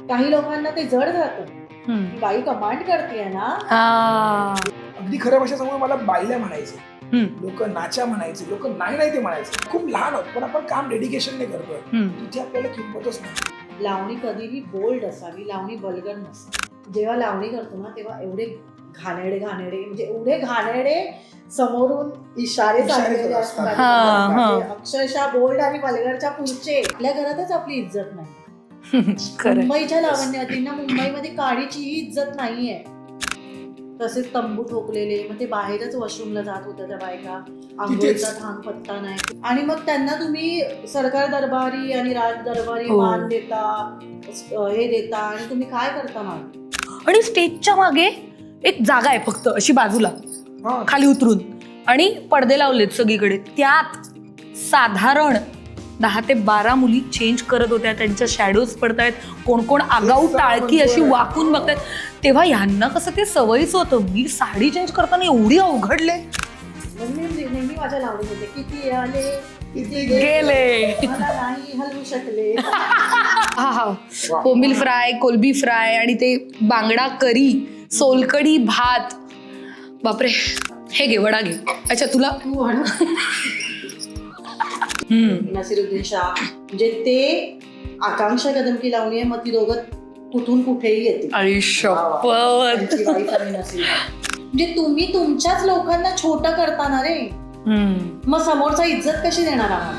काही लोकांना ते जड जातं. बाई कमांड करते ना. अगदी खऱ्या भाषा सांगू मला बाईला म्हणायचे, लोक नाचा म्हणायचे, लोक नाही ते म्हणायचे. खूप लहान आहोत पण आपण काम डेडिकेशनने करतोय, तिथे आपल्याला किंमतच नाही. लावणी कधीही बोल्ड असावी, लावणी बलगड नसावी. जेव्हा लावणी करतो ना तेव्हा एवढे घाणेरडे म्हणजे एवढे घाणेरडे समोरून इशारे चाललेले असतात, अक्षरशः बोल्ड आणि बलगडच्या पुढचे. आपल्या घरातच आपली इज्जत नाही. मुंबईच्या लावण्यवतींना मुंबईमध्ये काडीचीही इज्जत नाहीये. तसेच तंबू ठोकलेले, मग ते बाहेरच वॉशरूमला जात होत्या त्या बायका, आंघोळीचा थांब पत्ता नाही. आणि मग त्यांना तुम्ही सरकार दरबारी आणि राज दरबारी मान देता, हे देता, आणि तुम्ही काय करता मान? आणि स्टेजच्या मागे एक जागा आहे फक्त अशी बाजूला खाली उतरून, आणि पडदे लावलेत सगळीकडे. त्यात साधारण 10 ते 12 मुली चेंज करत होत्या. त्यांच्या शॅडोज पडतायत, कोण कोण आगाऊ टाळकी अशी वाकून बघतायत. तेव्हा ह्यांना कसं ते सवयीच होतं. मी साडी चेंज करताना एवढी अवघडले. नेहमी माझ्या लावणी होते, किती आले किती गेले, मला नाही हलवू शकले. कोंबील फ्राय, कोलबी फ्राय, आणि ते बांगडा करी, सोलकडी भात. बापरे, हे घे वडा घे. अच्छा तुला नसीरुद्दीन शाह, म्हणजे ते आकांक्षा कदम की लावणी आहे. मग ती दोघं कुठून कुठेही येते. म्हणजे तुम्ही तुमच्याच लोकांना छोटं करताना रे, मग समोरचा इज्जत कशी देणार आहात?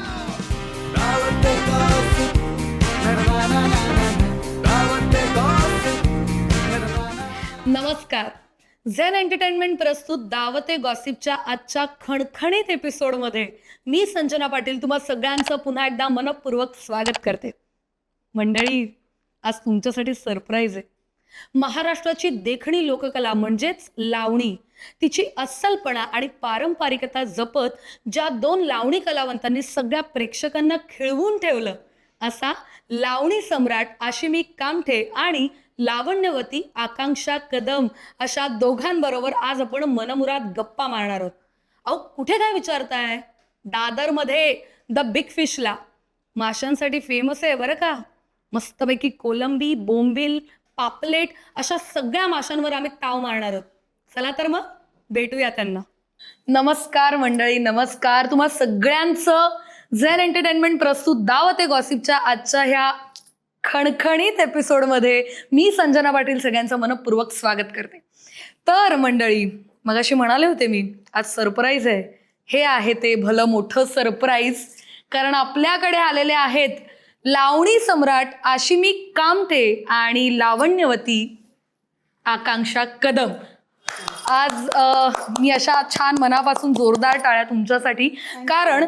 नमस्कार. झेन एंटरटेनमेंट प्रस्तुत दावते गॉसिपच्या आजच्या खणखणीत एपिसोडमध्ये मी संजना पाटील तुम्हा सगळ्यांचं पुन्हा एकदा मनपूर्वक स्वागत करते. मंडळी, आज तुमच्यासाठी सरप्राईज आहे. महाराष्ट्राची देखणी लोककला म्हणजेच लावणी, तिची अस्सलपणा आणि पारंपरिकता जपत ज्या 2 लावणी कलावंतांनी सगळ्या प्रेक्षकांना खिळवून ठेवलं, असा लावणी सम्राट आशिमी कामठे आणि लावण्यवती आकांक्षा कदम, अशा दोघांबरोबर आज आपण मनमुराद गप्पा मारणार आहोत. अहो, कुठे काय विचारताय? दादरमध्ये द बिग फिशला. माशांसाठी फेमस आहे बरं का. मस्तपैकी कोलंबी, बोंबील, पापलेट अशा सगळ्या माशांवर आम्ही ताव मारणार आहोत. चला तर मग भेटूया त्यांना. नमस्कार मंडळी, नमस्कार. तुम्हा सगळ्यांचं झेन एंटरटेनमेंट प्रस्तुत दावते गॉसिपच्या आजच्या ह्या खणखणीत एपिसोडमध्ये मी संजना पाटील सगळ्यांचं मनपूर्वक स्वागत करते. तर मंडळी, मगाशी म्हणाले होते मी, आज सरप्राईज आहे. हे आहे ते भलं मोठं सरप्राईज, कारण आपल्याकडे आलेले आहेत लावणी सम्राट आशिमी कामठे आणि लावण्यवती आकांक्षा कदम. आज मी अशा छान मनापासून जोरदार टाळ्या तुमच्यासाठी, कारण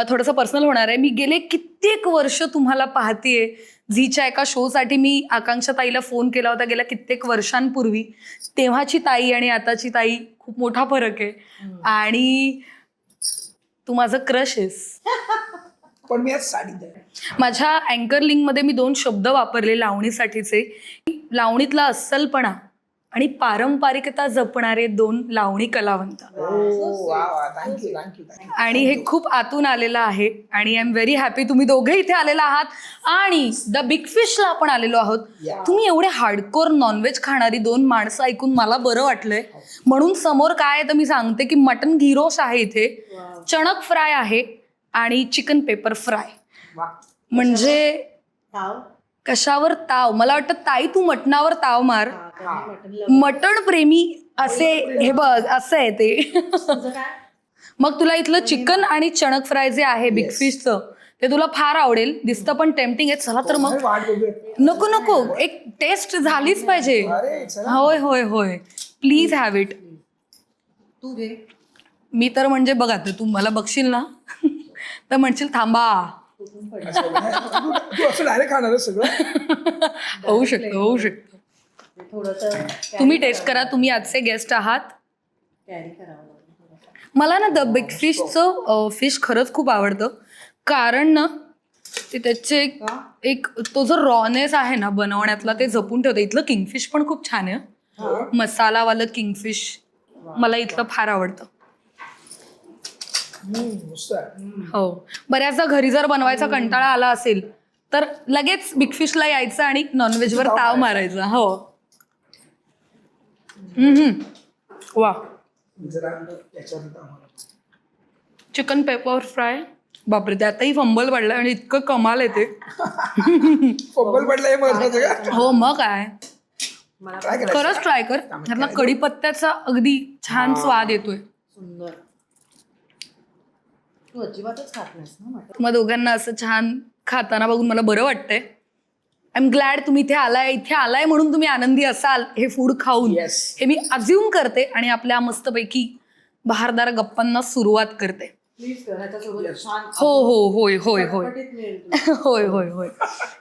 थोडंसं पर्सनल होणार आहे. मी गेले कित्येक वर्ष तुम्हाला पाहतेय. झीच्या एका शोसाठी मी आकांक्षा ताईला फोन केला होता गेल्या कित्येक वर्षांपूर्वी. तेव्हाची ताई आणि आताची ताई खूप मोठा फरक आहे. आणि तू माझं क्रश आहेस. पण मी आज साडी द्या. माझ्या अँकर लिंकमध्ये मी 2 शब्द वापरले लावणीसाठीचे. लावणीतला अस्सलपणा आणि पारंपरिकता जपणारे 2 लावणी कलावंत. आणि हे खूप आतून आलेलं आहे. आणि आय एम व्हेरी हॅपी तुम्ही दोघे इथे आलेला आहात. आणि द बिग फिशला आपण आलेलो आहोत. तुम्ही एवढे हार्डकोर नॉनव्हेज खाणारी 2 माणसं ऐकून मला बरं वाटलंय. म्हणून समोर काय आहे तर मी सांगते की मटन घिरोस आहे इथे, चणक फ्राय आहे आणि चिकन पेपर फ्राय. म्हणजे कशावर ताव? मला वाटतं ताई तू मटणावर ताव मार. मटण प्रेमी असे हे बघ, असं आहे ते. मग तुला इथलं चिकन आणि चणक फ्राय जे आहे बिग फिशचं, ते तुला फार आवडेल. दिसतं पण टेम्पटिंग आहे. चला तर मग. नको नको, एक टेस्ट झालीच पाहिजे. होय होय होय, प्लीज हॅव इट. तू घे. मी तर म्हणजे बघा, तू मला बघशील ना तर म्हणशील थांबा. होऊ शकतं, होऊ शकतं. तुम्ही टेस्ट करा. तुम्ही आजचे गेस्ट आहात. मला ना द बिग फिशचं फिश खरंच खूप आवडतं. कारण ना ते त्याचे एक तो जो रॉनेस आहे ना बनवण्यातला, ते जपून ठेवतं. इथलं किंगफिश पण खूप छान आहे. मसालावालं किंगफिश मला इथलं फार आवडतं. हो, बऱ्याचदा घरी जर बनवायचा कंटाळा आला असेल तर लगेच बिग फिशला यायचं आणि नॉनव्हेजवर ताव मारायचा. हो. वा. जरा त्याच्यात होतं आम्हाला. चिकन पेपर फ्राय, बापरे त्यातही फंबल पडलं आणि इतकं कमाल येते. फंबल पडलं हे महत्वाचं का? हो मग काय, मला ट्राय करायचं. खरंच ट्राय कर. ह्यातला कढीपत्त्याचा अगदी छान स्वाद येतोय. सुंदर. तू अजिबातच खात नाहीस ना मटण? मग दोघांना असं छान खाताना बघून मला बरं वाटतंय. आय एम ग्लॅड तुम्ही इथे आलाय म्हणून तुम्ही आनंदी असाल हे फूड खाऊन. Yes. हे मी अज्युम करते आणि आपल्या मस्तपैकी बहारदार गप्पांना सुरुवात करते. प्लीज कर, ह्याच्यासोबत छान हो होय चटपटीत मिळेल तुला. होय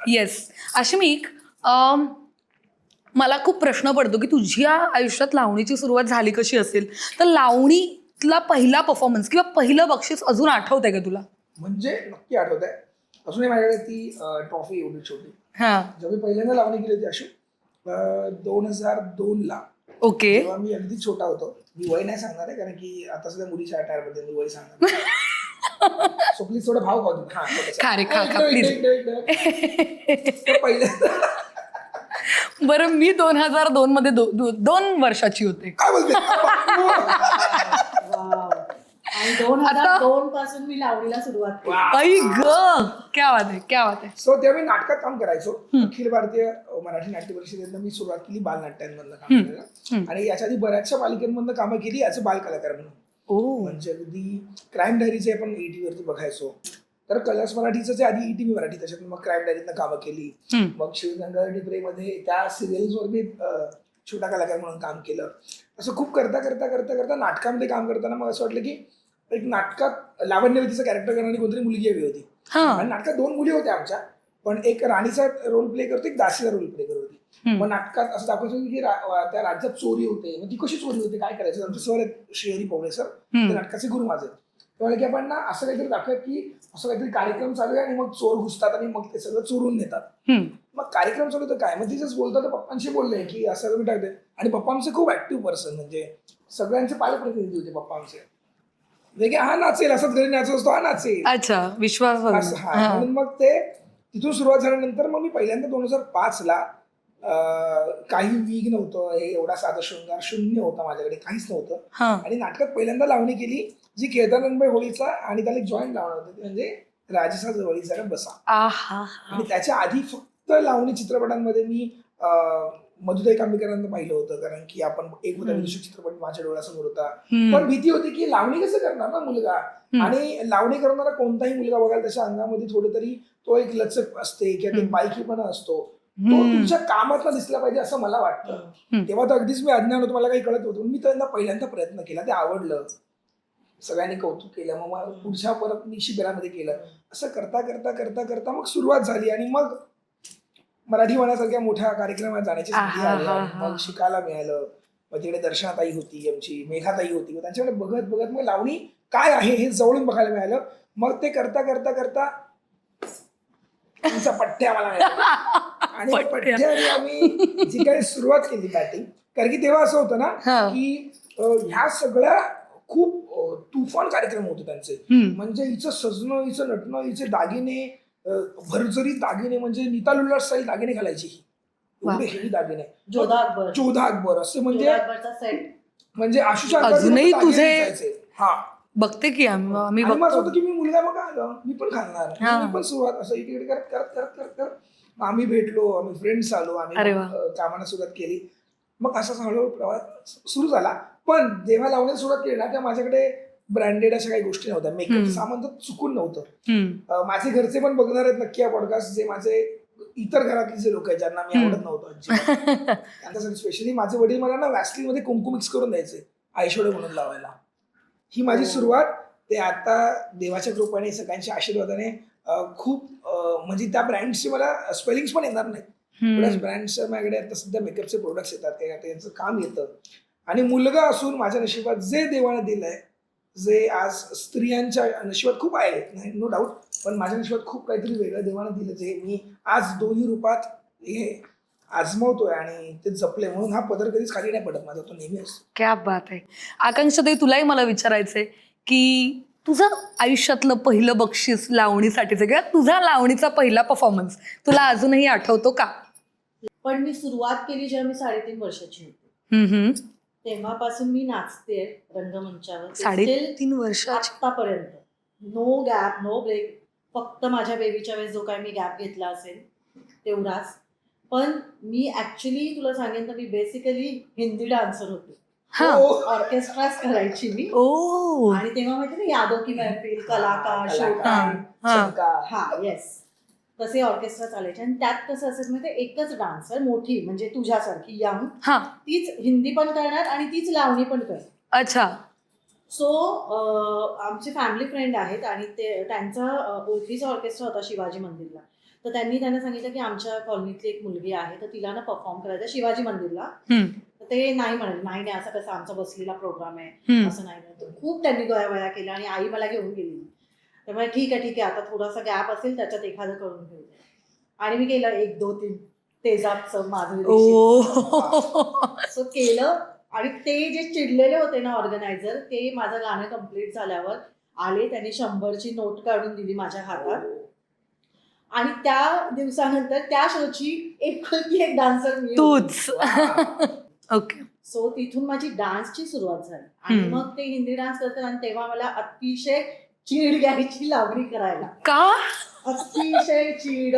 येस. अश्मिक, मला खूप प्रश्न पडतो की तुझ्या आयुष्यात लावणीची सुरुवात झाली कशी असेल. तर लावणीतला पहिला परफॉर्मन्स किंवा पहिलं बक्षीस अजून आठवतंय का तुला? म्हणजे नक्की आठवत आहे. अजूनही माझ्याकडे ती ट्रॉफी एवढी छोटी. हा. जेव्हा मी पहिल्यांदा लावणी केली होती अशी 2002 ला. ओके. तेव्हा मी अगदी छोटा होतो. मी वय नाही सांगणार आहे कारण की आता सध्या मुलीच्या टायरमध्ये मी वय सांगणार. सो प्लीज थोडं भाव खाऊ. हा खा रे, खा, प्लीज. तर पहिल्यांदा बरं, मी 2002 मध्ये 2 वर्षाची होते. काय बोलते? वाव. आणि 2002 पासून मी लावणीला सुरुवात केली. आई ग, क्या बात आहे. सो तेव्हा मी नाटकात काम करायचो. अखिल भारतीय मराठी नाट्य परिषदेनं मी सुरुवात केली बालनाट्यांमधनं काम करायला. आणि याच्या आधी बऱ्याचशा मालिकांमधनं कामं केली ॲज अ बालकलाकार म्हणून. म्हणजे अगदी क्राईम डायरीचे आपण ET वरती बघायचो. तर कलर्स मराठीचं आधी ET मराठी, त्याच्यात मग क्राईम डायरीतनं कामं केली. मग शिवगंगा डिप्रेमध्ये त्या सिरियल्सवर मी छोटा कलाकार म्हणून काम केलं. असं खूप करता नाटकामध्ये काम करताना मग असं वाटलं की एक नाटकात लावण्यवतीचं कॅरेक्टर करणारी कोणतरी मुलगी हवी होती. आणि नाटकात 2 मुली होत्या आमच्या, पण एक राणीचा रोल प्ले करते, एक दासीचा रोल प्ले करत होती. मग नाटकात असं दाखवायचं की त्या राज्यात चोरी होते. मग ती कशी चोरी होते, काय करायचं. आमचे सर आहेत श्रीहरी पवळे सर, ते नाटकाचे गुरु माझे. त्यामुळे की आपण ना असं काहीतरी दाखवत की असं काहीतरी कार्यक्रम चालू आहे आणि मग चोर घुसतात आणि मग ते सगळं चोरून नेतात. मग कार्यक्रम चालू तर काय, मग तिथेच बोलतात तर पप्पांशी बोलले की असं तुम्ही टाकते. आणि पप्पा आमचे खूप ऍक्टिव्ह पर्सन, म्हणजे सगळ्यांचे पालकप्रतिनिधी होते पप्पा आमचे. म्हणजे हा नाचेल, असंच घरी नाचत असतो, हा नाचेल. अच्छा, विश्वास. म्हणून मग ते तिथून सुरुवात झाल्यानंतर मग मी पहिल्यांदा 2005 ला काही वीग नव्हतं, हे एवढा साधा शृंगार शून्य होता माझ्याकडे, काहीच नव्हतं. आणि नाटकात पहिल्यांदा लावणी केली जी केदारनंदबाई होळीचा आणि त्याला एक जॉईंट लावणार होते, म्हणजे राजसा जवळीचा बसा. आणि त्याच्या आधी फक्त लावणी चित्रपटांमध्ये मी मधुताई कांबीकरांना पाहिलं होतं, कारण की आपण एक होता विदूषक चित्रपट माझ्या डोळ्यासमोर होता. पण भीती होती की लावणी कसं करणार ना मुलगा, आणि लावणी करणारा कोणताही मुलगा बघाल त्याच्या अंगामध्ये थोडं तरी तो एक लचक असते किंवा ते बायकीपणा असतो, तो तुमच्या कामात दिसला पाहिजे असं मला वाटतं. तेव्हा तर अगदीच मी अज्ञान होतो, मला काही कळत नव्हतं. मी त्यांना पहिल्यांदा प्रयत्न केला, ते आवडलं, सगळ्यांनी कौतुक केलं. मग पुढच्या परत मी शिबिरामध्ये केलं. असं करता मग सुरुवात झाली आणि मग मराठी वाण्यासारख्या मोठ्या कार्यक्रमात जाण्याची संधी आली. मग शिकायला मिळालं. मग तिकडे दर्शनाताई होती, आमची मेघाताई होती, त्यांच्याकडे बघत मग लावणी काय आहे हे जवळून बघायला मिळालं. मग ते करता तुमचा पठ्ठ्या मला मिळाला. आणि पठ्ठ्याने आम्ही जी काही सुरुवात केली बॅटिंग, कारण की तेव्हा असं होतं ना की ह्या सगळ्या खूप तुफान कार्यक्रम होते त्यांचे. म्हणजे हिचं सजणं, हिचं नटणं, हिचे दागिने, भरजरीत दागिने, म्हणजे नीता लुल्लाड स्टाईल दागिने घालायची, एवढे हेवी दागिने, जोधा अकबर असे, म्हणजे आशुषा अजूनही तुझे हा बघते की आम्ही असं होतं की मी मुलगा मग आलं, मी पण घालणार, मी पण सुरुवात असं इकडे करत आम्ही भेटलो, आम्ही फ्रेंड्स आलो, आम्ही कामाला सुरुवात केली. मग असा हळूहळू प्रवास सुरू झाला. पण जेव्हा लावण्यास सुरुवात केली ना, तेव्हा माझ्याकडे ब्रँडेड अशा काही गोष्टी नव्हत्या, मेकअपचं सामान तर चुकून नव्हतं. माझे घरचे पण बघणार आहेत नक्की हा पॉडकास्ट, जे माझे इतर घरातले जे लोक आहेत ज्यांना मी आवडत नव्हतं त्यांच्यासाठी स्पेशली माझे वडील मला ना वॅसलीन मध्ये कुंकू मिक्स करून द्यायचे आयशॅडो म्हणून लावायला. ही माझी सुरुवात. ते आता देवाच्या कृपेने, सगळ्यांच्या आशीर्वादाने खूप, म्हणजे त्या ब्रँडची मला स्पेलिंग्स पण येणार नाहीत. बऱ्याच ब्रँड्सच्या माझ्याकडे आता सध्या मेकअपचे प्रोडक्ट्स येतात, त्यांचं काम येतं. आणि मुलगा असून माझ्या नशिबात जे देवानं दिलंय, जे आज स्त्रियांच्या नशिबात खूप आहे नो डाऊट, पण माझ्या नशिबात खूप काहीतरी वेगळं देवानं दिलं, जे मी आज दोन्ही रूपात हे आजमावतोय आणि ते जपले. म्हणून हा पदर कधीच खाली नाही पडत माझा, तो नेहमी असतो. क्या बात आहे. आकांक्षाताई, तुलाही मला विचारायचंय की तुझं आयुष्यातलं पहिलं बक्षीस लावणीसाठीचं किंवा तुझा लावणीचा पहिला परफॉर्मन्स तुला अजूनही आठवतो का? पण मी सुरुवात केली जेव्हा मी 3.5 वर्षाची होती, हम्म. तेव्हापासून मी नाचते रंगमंचावर. 3.5 वर्षाची. आत्तापर्यंत नो गॅप, नो ब्रेक. फक्त माझ्या बेबीच्या वेळेस जो काय मी गॅप घेतला असेल तेवढाच. पण मी ऍक्च्युली तुला सांगेन तर मी बेसिकली हिंदी डान्सर होते. ऑर्केस्ट्राच करायची मी. आणि तेव्हा माहिती ना यादव की महफिल, कलाकार, शोटाईम, हा येस, तसे ऑर्केस्ट्रा चालायचे. आणि त्यात कसं असेल म्हणजे एकच डान्सर मोठी म्हणजे तुझ्यासारखी यंग, तीच हिंदी पण करणार आणि तीच लावणी पण करणार. अच्छा. सो आमचे फॅमिली फ्रेंड आहेत आणि ते त्यांचा ओळखीचा ऑर्केस्ट्रा होता शिवाजी मंदिरला. तर त्यांना सांगितलं की आमच्या कॉलनीतली एक मुलगी आहे तर तिला ना परफॉर्म करायचं शिवाजी मंदिरला. तर ते नाही म्हणाले, नाही असं कसं आमचा बसलेला प्रोग्राम आहे, असं नाही. तर खूप त्यांनी गयावया केला आणि आई मला घेऊन गेली. त्यामुळे ठीक आहे आता थोडासा गॅप असेल त्याच्यात एखादं करून घेऊ. आणि मी केलं 1, 2, 3 तेजाबचं माझं सो केलं. आणि ते जे चिडलेले होते ना ऑर्गनायझर, ते माझं गाणं कम्प्लीट झाल्यावर आले, त्यांनी 100ची नोट काढून दिली माझ्या हातात. आणि त्या दिवसानंतर त्या शोची एकुलती एक डान्सर मी तूच. ओके. सो तिथून माझी डान्सची सुरुवात झाली. आणि मग ते हिंदी डान्स करतात आणि तेव्हा मला अतिशय चीड घ्यायची लावणी करायला. का? अतिशय चीड.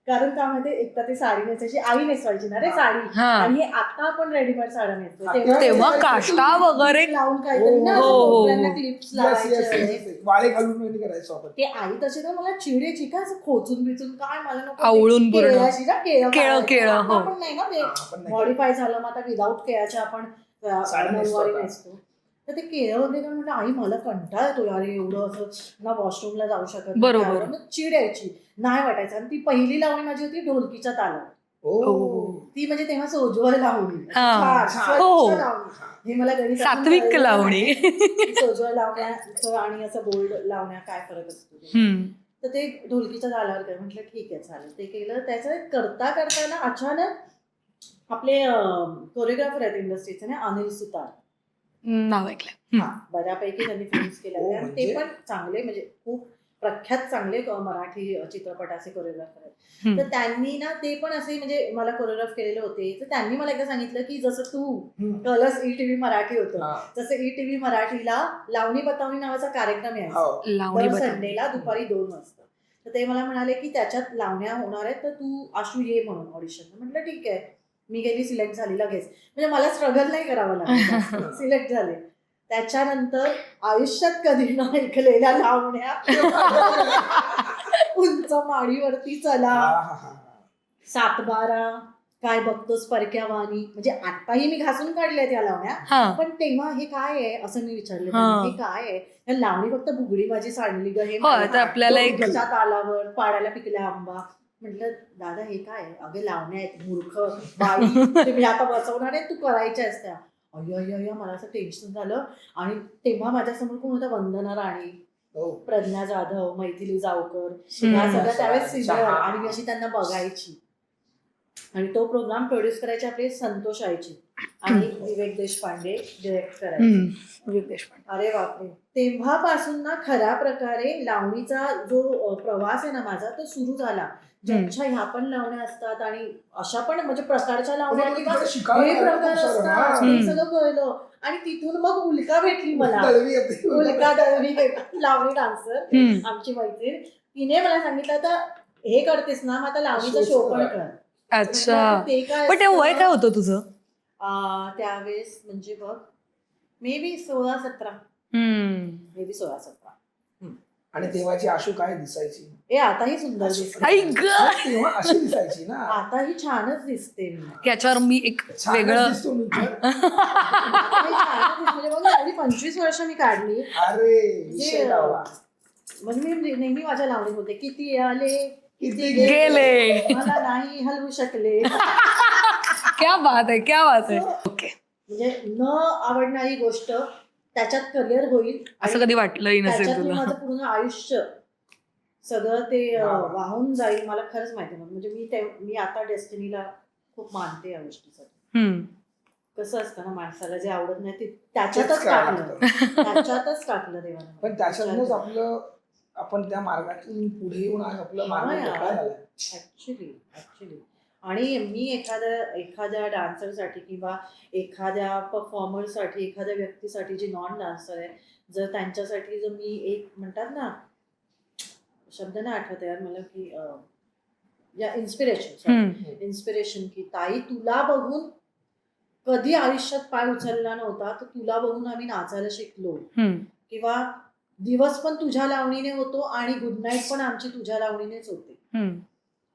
कारण त्यामध्ये एकदा ते साडी नेसायची, आई नेसवायची ना रे साडी. आणि हे आता आपण रेडीमेड साड्या नेसतो, तेव्हा काष्टा वगैरे लावून काहीतरी ना क्लिप्स लावायचे, वाळे घालून करायचो आपण. ते आई तसे ना मला चिडेची का असं खोचून बिचून काय मला नको आवळून केळं पण नाही ना ते मॉडिफाय झालं. मग आता विदाऊट केळाच्या आपण नऊवारी नेसतो. तर ते केळं वगैरे म्हटलं आई मला कंटाळा येतो यार एवढं असं ना वॉशरूमला जाऊ शकत. बरोबर. चिड यायची, नाही वाटायचं. आणि ती पहिली लावणी माझी होती ढोलकीच्या तालावर. ती म्हणजे तेव्हा सोजवळ लावणी, हे मला गणित सात्विक लावणी. सोजवळ लावण्याचं आणि असं बोल्ड लावण्या काय फरक असतो. तर ते ढोलकीच्या तालावर काय म्हटलं ठीक आहे चालेल. ते केलं. त्याचं करताना अचानक आपले कोरिओग्राफर आहेत इंडस्ट्रीचे ना, अनिल सुतार नाव ऐकलं. बऱ्यापैकी त्यांनी फिल्म्स केल्या आणि ते पण चांगले म्हणजे खूप प्रख्यात चांगले मराठी चित्रपटाचे कोरिओग्राफर आहेत. तर त्यांनी ना ते पण असे म्हणजे मला कोरिओग्राफ केलेले होते. तर त्यांनी मला एकदा सांगितलं की जसं तू कलर्स ETV मराठी होतं, तसं ETV मराठीला लावणी बतावणी नावाचा कार्यक्रम आहे दर संडेला दुपारी 2 वाजता. तर ते मला म्हणाले की त्याच्यात लावण्या होणार आहेत तर तू आशू ये म्हणून ऑडिशन. म्हटलं ठीक आहे. मी गेली, सिलेक्ट झाली लगेच. म्हणजे मला स्ट्रगल नाही करावं लागलं, सिलेक्ट झाले. त्याच्यानंतर आयुष्यात कधी न ऐकलेल्या लावण्या, उंच माडीवरती चला, 7/12, काय बघतोस परक्या वाणी, म्हणजे आताही मी घासून काढल्या त्या लावण्या. पण तेव्हा हे काय आहे असं मी विचारलं, हे काय आहे लावणी, फक्त बुगडी माझी सांडली ग हे आपल्याला तालावर पाडायला पिकल्या आंबा. म्हटलं दादा हे काय आहे? अगं लावण्या आहेत मूर्ख बाई, तुम्ही आता बसवणार आहे, तू करायच्या असत्या. अय्य मला असं टेन्शन झालं. आणि तेव्हा माझ्यासमोर कोण होता, वंदना राणी, प्रज्ञा जाधव, मैथिली जावकर, ह्या सगळ्या त्यावेळेस सिनियर. आणि मी अशी त्यांना बघायची. आणि तो प्रोग्राम प्रोड्यूस करायचे आपले संतोष आयची आणि विवेक देशपांडे डिरेक्ट करायचे. अरे बापरे. तेव्हापासून ना खऱ्या प्रकारे लावणीचा जो प्रवास आहे ना माझा तो सुरू झाला. ज्यांच्या ह्या पण लावण्या असतात आणि अशा पण म्हणजे प्रकारच्या लावण्या किंवा हे प्रकार असतात हे सगळं कळलं. आणि तिथून मग उल्का भेटली मला, उल्का दळवी लावणी डान्सर आमची मैत्रीण. तिने मला सांगितलं आता हे करतेस ना मग आता लावणीचा शो पण कर. अच्छा. पण ते वय काय होतं तुझं त्यावेळेस? म्हणजे बघ मे बी 16-17. May be 16-17. आणि तेव्हाची आशू काय दिसायची? आताही सुंदर दिसते. तेव्हा अशी दिसायची ना, आताही छानच दिसते. त्याच्यावर मी एक वेगळं म्हणजे 25 वर्ष मी काढली. अरे म्हणजे मी नेहमी माझ्या लावणी होते, किती आले किती गेले, मला नाही हलवू शकले. क्या बात आहे, क्या बात आहे. ओके. म्हणजे न आवडणारी गोष्ट त्याच्यात करिअर होईल असं कधी वाटलंही नसेल तुला? माझं पूर्ण आयुष्य सगळं ते वाहून जाईल मला खरंच माहिती नव्हतं. म्हणजे मी आता डेस्टिनीला खूप मानते या गोष्टीसाठी. कसं असतं ना, माणसाला जे आवडत नाही ते त्याच्यातच तेच करावं टाकलं, त्याच्यातच टाकलं देवाने. पण त्याच्यातूनच आपलं आपण त्या मार्गातून पुढे येऊन आज आपलं मार्ग मोकळा झालाय. ऍक्च्युली. आणि मी एखाद्या डान्सरसाठी किंवा एखाद्या परफॉर्मरसाठी, एखाद्या व्यक्तीसाठी जी नॉन डान्सर आहे, जर त्यांच्यासाठी जर मी एक म्हणतात ना, शब्द नाही आठवत यार मला, की या इन्स्पिरेशन, की ताई तुला बघून कधी आयुष्यात पाय उचलला नव्हता, तर तुला बघून आम्ही नाचायला शिकलो, किंवा दिवस पण तुझ्या लावणीने होतो आणि गुड नाईट पण आमची तुझ्या लावणीनेच होते.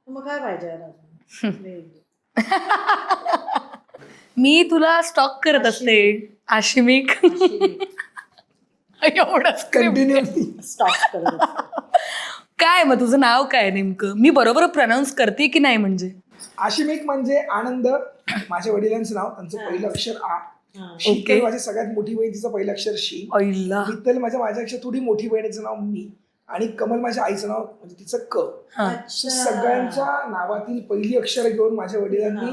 मग काय पाहिजे यार अजून? मी तुला स्टॉक करत असते आशिमिक. एवढंच कंटिन्युअसली स्टॉप करत. काय मग तुझं नाव काय नेमकं? मी बरोबर प्रोनाऊन्स करते की नाही? म्हणजे आशिमिक म्हणजे आनंद, माझ्या वडिलांचं नाव, त्यांचं पहिलं अक्षर आ. हा. शीतल माझी सगळ्यात मोठी बहीण, तिचं पहिलं अक्षर शी. ऐला. मित्तल माझ्यापेक्षा थोडी मोठी बहिणीचं नाव मी, आणि कमल माझ्या आईचं नाव म्हणजे तिचं क. अच्छा. सगळ्यांच्या नावातील पहिली अक्षर घेऊन माझ्या वडिलांनी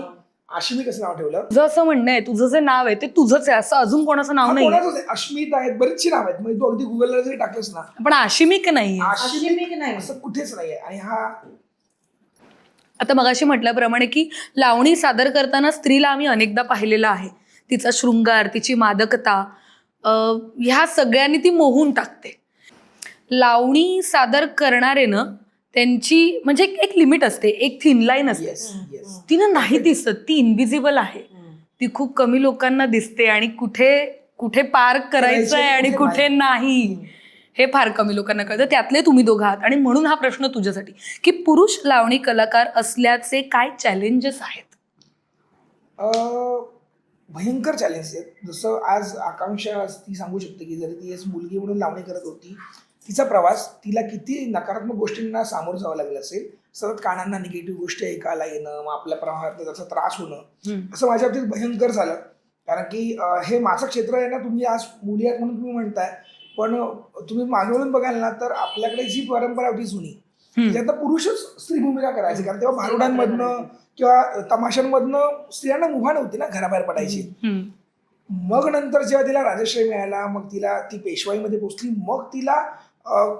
आशिमिक असं नाव ठेवलं. तुझं असं म्हणणं आहे तुझं जे नाव आहे ते तुझंच आहे, असं अजून कोणाचं नाव नाही? कोणाचंच आहे. अश्मित आहेत, बरीचशी नाव आहेत, म्हणजे तू अगदी गुगलला जरी टाकलंस ना, पण आशिमिक नाही. आशिमिक नाही असं कुठेच नाहीये. आणि हा आता मगाशी म्हटल्याप्रमाणे की लावणी सादर करताना स्त्रीला आम्ही अनेकदा पाहिलेलं आहे. तिचा शृंगार, तिची मादकता, ह्या सगळ्यांनी ती मोहून टाकते. लावणी सादर करणारे ना, त्यांची म्हणजे एक लिमिट असते, एक थिन लाईन असते. ती ना नाही दिसत, ती इनविजिबल आहे. ती खूप कमी लोकांना दिसते आणि कुठे पार करायचं आहे आणि कुठे नाही हे फार कमी लोकांना कळतं. त्यातले तुम्ही दोघं आहात. आणि म्हणून हा प्रश्न तुझ्यासाठी, की पुरुष लावणी कलाकार असल्याचे काय चॅलेंजेस आहेत? भयंकर चॅलेंज आहेत. जसं आज आकांक्षा ती सांगू शकते की जरी ती मुलगी म्हणून लावणी करत होती, तिचा प्रवास, तिला किती नकारात्मक गोष्टींना सामोरं जावं लागलं असेल. सतत कानांना निगेटिव्ह गोष्टी ऐकायला येणं, मग आपल्या प्रवाहात त्याचा त्रास होणं, असं माझ्या बाबतीत भयंकर झालं. कारण की हे माझं क्षेत्र आहे ना, तुम्ही आज मुली आहेत म्हणून तुम्ही म्हणताय, पण तुम्ही मागवून बघाल ना, तर आपल्याकडे जी परंपरा होती जुनी, त्याच्यात पुरुषच स्त्री भूमिका करायची. कारण तेव्हा भारुडांमधनं किंवा तमाशांमधनं स्त्रियांना मुभा नव्हती ना घराबाहेर पडायची. मग नंतर जेव्हा तिला राजश्री मिळाला, मग तिला ती पेशवाईमध्ये पोचली, मग तिला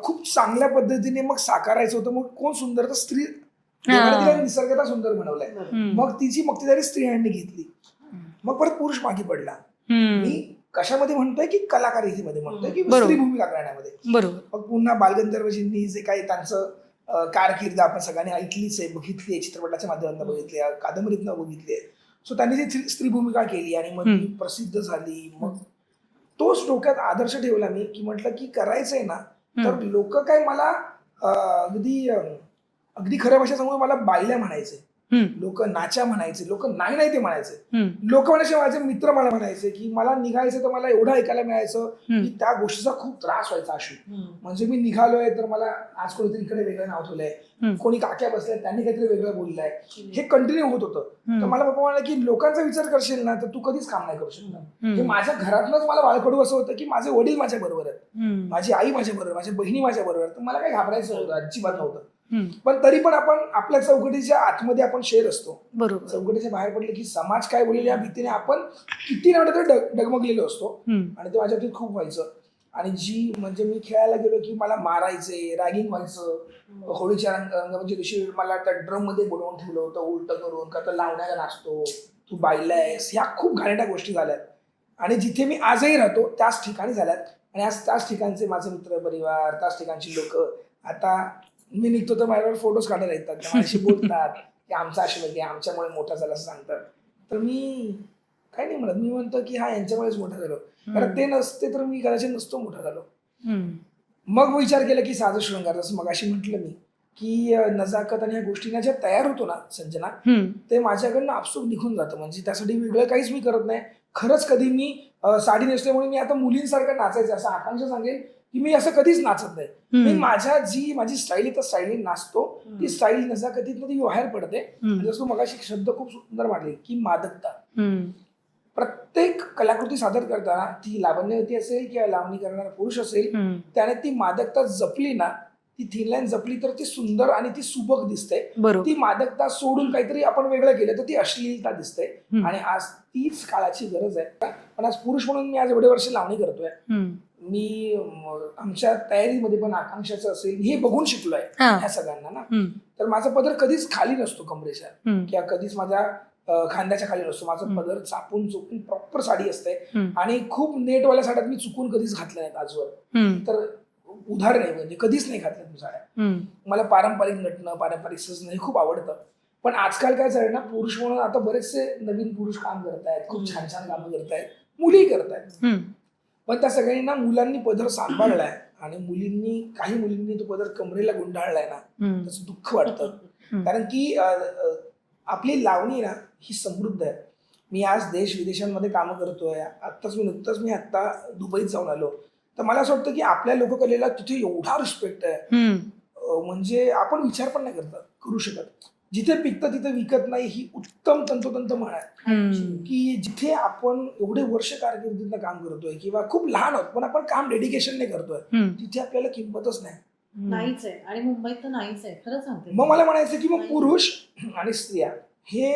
खूप चांगल्या पद्धतीने मग साकारायचं होतं. मग कोण सुंदर, तर स्त्री, तिला निसर्गता सुंदर बनवलाय. मग तिची मक्तेदारी स्त्रियांनी घेतली. मग परत पुरुष मागे पडला. मी कशामध्ये म्हणतोय की कलाकारीमध्ये म्हणतोय की स्त्री भूमिका करण्यामध्ये. बरोबर. मग पुन्हा बालगंधर्वजींनी जे काही त्यांचं कारकीर्द आपण सगळ्यांनी ऐकलीच आहे, बघितली आहे, चित्रपटाच्या माध्यमातून बघितली आहे, कादंबरीतनं बघितली आहे. सो त्यांनी जी स्त्री भूमिका केली आणि मग ती प्रसिद्ध झाली. मग तोच डोक्यात आदर्श ठेवला मी, की म्हटलं की करायचंय ना, तर लोक काय मला अगदी खऱ्या भाषेत सांगून मला बायल्या म्हणायचे, लोक नाच्या म्हणायचे, लोक नाही ते म्हणायचे. लोक म्हणायचे, माझे मित्र मला म्हणायचे की मला निघायचं तर मला एवढं ऐकायला मिळायचं की त्या गोष्टीचा खूप त्रास व्हायचा. अशू म्हणजे मी निघालोय तर मला आज कोणीतरी इकडे वेगळं नाव ठेवलंय, कोणी काक्या बसलाय त्यांनी काहीतरी वेगळं बोललंय, हे कंटिन्यू होत होतं. तर मला पप्पा म्हणाले की लोकांचा विचार करशील ना तर तू कधीच काम नाही करू शकणार. हे माझ्या घरातलंच मला बाळकडू असं होतं की माझे वडील माझ्या बरोबर आहेत, माझी आई माझ्या बरोबर, माझ्या बहिणी माझ्या बरोबर, तर मला काही घाबरायचं नव्हतं, अजिबात नव्हतं. पण तरी पण आपण आपल्या चौकटीच्या आतमध्ये आपण शेर असतो. बरोबर. चौकटीच्या बाहेर पडले की समाज काय बोलेल या भीतीने आपण किती नव्हतं तरी डगमगलेलो असतो. आणि ते माझ्या बाबतीत खूप व्हायचं. आणि जी म्हणजे मी खेळायला गेलो की मला मारायचे, रॅगिंग व्हायचं. होळीच्या रंगाच्या दिवशी मला त्या ड्रम मध्ये बोलवून ठेवलं होतं उलट करून, का तर लावण्याला नाचतो, तू बायलायस, ह्या खूप घाणेरड्या गोष्टी झाल्यात. आणि जिथे मी आजही राहतो त्याच ठिकाणी झाल्यात. आणि आज त्याच ठिकाणचे माझे मित्र परिवार, त्याच ठिकाणची लोक, आता मी निघतो तर माझ्यावर फोटोज काढायला येतात, माझ्याशी बोलतात की आमचा आशीर्वाद आहे, आमच्यामुळे मोठा झाला असं सांगतात. तर मी काय नाही म्हणत, मी म्हणतो की हा यांच्यामुळेच मोठा झालो, कारण ते नसते तर मी कदाचित नसतो मोठा झालो. मग विचार केला की साधं शृंगार, जसं मग अशी म्हटलं मी की नजाकत आणि ह्या गोष्टींना ज्या तयार होतो ना संजना, ते माझ्याकडनं आपसूक निघून जातं. म्हणजे त्यासाठी वेगळं काहीच मी करत नाही. खरंच कधी मी साडी नेसल्यामुळे मी आता मुलींसारखं नाचायचं असं आकांक्षा सांगेल की मी असं कधीच नाचत नाही. मी माझी स्टाईल आहे त्या स्टाईलने नाचतो. ती स्टाईल नजाकतीतनं ती बाहेर पडते. जसं मगाशी शब्द खूप सुंदर मांडले की मादकता. प्रत्येक कलाकृती सादर करताना ती लावण्यवती असेल किंवा लावणी करणारा पुरुष असेल, त्याने ती मादकता जपली ना ती थिन लाईन जपली तर ती सुंदर आणि ती सुबक दिसते. बरोबर. ती मादकता सोडून काहीतरी आपण वेगळं केलं तर ती अश्लीलता दिसते. आणि आज तीच काळाची गरज आहे. पण आज पुरुष म्हणून मी आज एवढे वर्ष लावणी करतोय. मी आमच्या तयारीमध्ये पण आकांक्षाचं असेल हे बघून शिकलोय ह्या सगळ्यांना ना. तर माझा पदर कधीच खाली नसतो कमरेच्या किंवा कधीच माझ्या खांद्याच्या खाली नसतो. माझा पदर चापून चोपून प्रॉपर साडी असते. आणि खूप नेटवाल्या साड्यात मी चुकून कधीच घातल्या नाहीत आजवर. तर उदाहरण आहे म्हणजे कधीच नाही घातल्या मी साड्या. मला पारंपरिक नटणं पारंपरिक सजणं हे खूप आवडतं. पण आजकाल काय झालं ना, पुरुष म्हणून आता बरेचसे नवीन पुरुष काम करतायत, खूप छान छान कामं करतायत, मुलीही करतायत. पण त्या सगळ्यांना मुलांनी पदर सांभाळलाय आणि काही मुलींनी तो पदर कमरेला गुंडाळलाय ना, त्याचं दुःख वाटतं. कारण की आपली लावणी ना ही समृद्ध आहे. मी आज देश विदेशांमध्ये कामं करतोय. नुकतंच मी आता दुबईत जाऊन आलो. तर मला असं वाटतं की आपल्या लोककलेला तिथे एवढा रिस्पेक्ट आहे, म्हणजे आपण विचार पण नाही करू शकत. जिथे पिकतं तिथे विकत नाही ही उत्तम तंतोतंत म्हण आहे. की जिथे आपण एवढे वर्ष कारकिर्दीतनं काम करतोय किंवा खूप लहान आहोत पण आपण काम डेडिकेशनने करतोय, तिथे आपल्याला किंमतच नाहीच आहे. आणि मुंबईत तर नाहीच आहे, खरं सांगते. मग मला म्हणायचं की मग पुरुष आणि स्त्रिया हे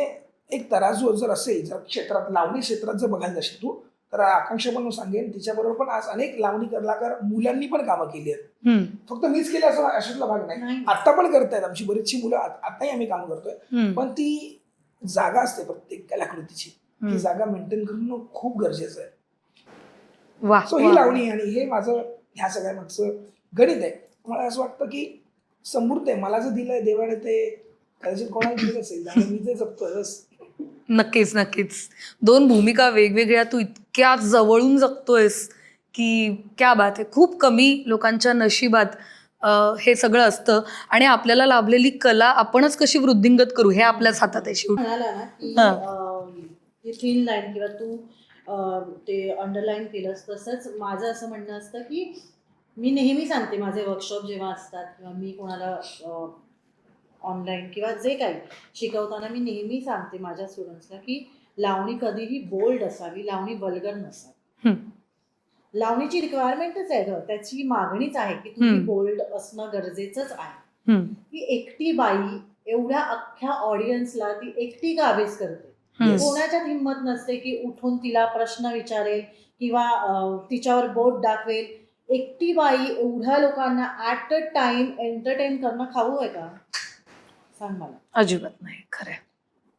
एक तराजू जर असेल, जर क्षेत्रात लावणी क्षेत्रात जर बघायला जाशील तू, तर आकांक्षा पण सांगेन तिच्याबरोबर पण आज अनेक लावणी कलाकार मुलांनी पण कामं केली आहेत. फक्त मीच केली असं अशातला भाग नाही. आता पण करतायत आमची बरीचशी मुलं, आताही आम्ही काम करतोय. पण ती जागा असते प्रत्येक कलाकृतीची, ती जागा मेंटेन करणं खूप गरजेचं आहे. सो ही लावणी आणि हे माझं ह्या सगळ्या मागचं गणित आहे. मला असं वाटतं की समृद्ध आहे. मला जे दिलंय देवाने ते कदाचित कोणाला दिलं असेल आणि मी ते जगतोय. नक्कीच नक्कीच. 2 भूमिका वेगवेगळ्या तू इतक्या जवळून जगतोयस की क्या बात आहे. खूप कमी लोकांच्या नशिबात हे सगळं असतं आणि आपल्याला लाभलेली कला आपणच कशी वृद्धिंगत करू हे आपल्याच हातात आहे शेवटी. म्हणाला ना की थिन लाईन किंवा तू ते अंडरलाईन केलंस, तसंच माझं असं म्हणणं असतं की मी नेहमी सांगते माझे वर्कशॉप जेव्हा असतात किंवा मी कोणाला ऑनलाईन किंवा जे काही शिकवताना मी नेहमी सांगते माझ्या स्टुडंट्सला की लावणी कधीही बोल्ड असावी, लावणी वल्गर नसावी. लावणीची रिक्वायरमेंटच आहे, त्याची मागणीच आहे की तुम्ही बोल्ड असणं गरजेचंच आहे. ती एकटी बाई एवढ्या अख्ख्या ऑडियन्सला ती एकटी काबीज करते. कोणाच्यात हिंमत नसते की उठून तिला प्रश्न विचारेल किंवा तिच्यावर बोट दाखवेल. एकटी बाई एवढ्या लोकांना ऍट अ टाइम एंटरटेन करणं खाऊ आहे का? सांग मला. अजिबात नाही. खरं.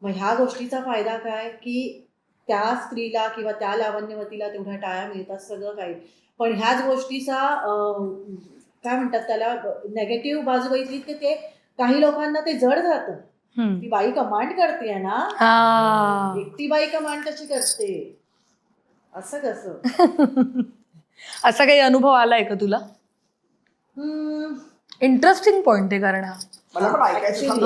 मग ह्या गोष्टीचा फायदा काय की त्या स्त्रीला किंवा त्या लावण्यवतीला तेवढ्या टाळ्या मिळतात, सगळं काही. पण ह्याच गोष्टीचा काय म्हणतात त्याला नेगेटिव्ह बाजू बघितली की ते काही लोकांना ते जड जातं. ती बाई कमांड करते ना, एकटी बाई कमांड कशी करते, असं कसं. असा काही अनुभव आलाय का तुला? इंटरेस्टिंग पॉइंट आहे कारण हा. मला पण ऐकायचं.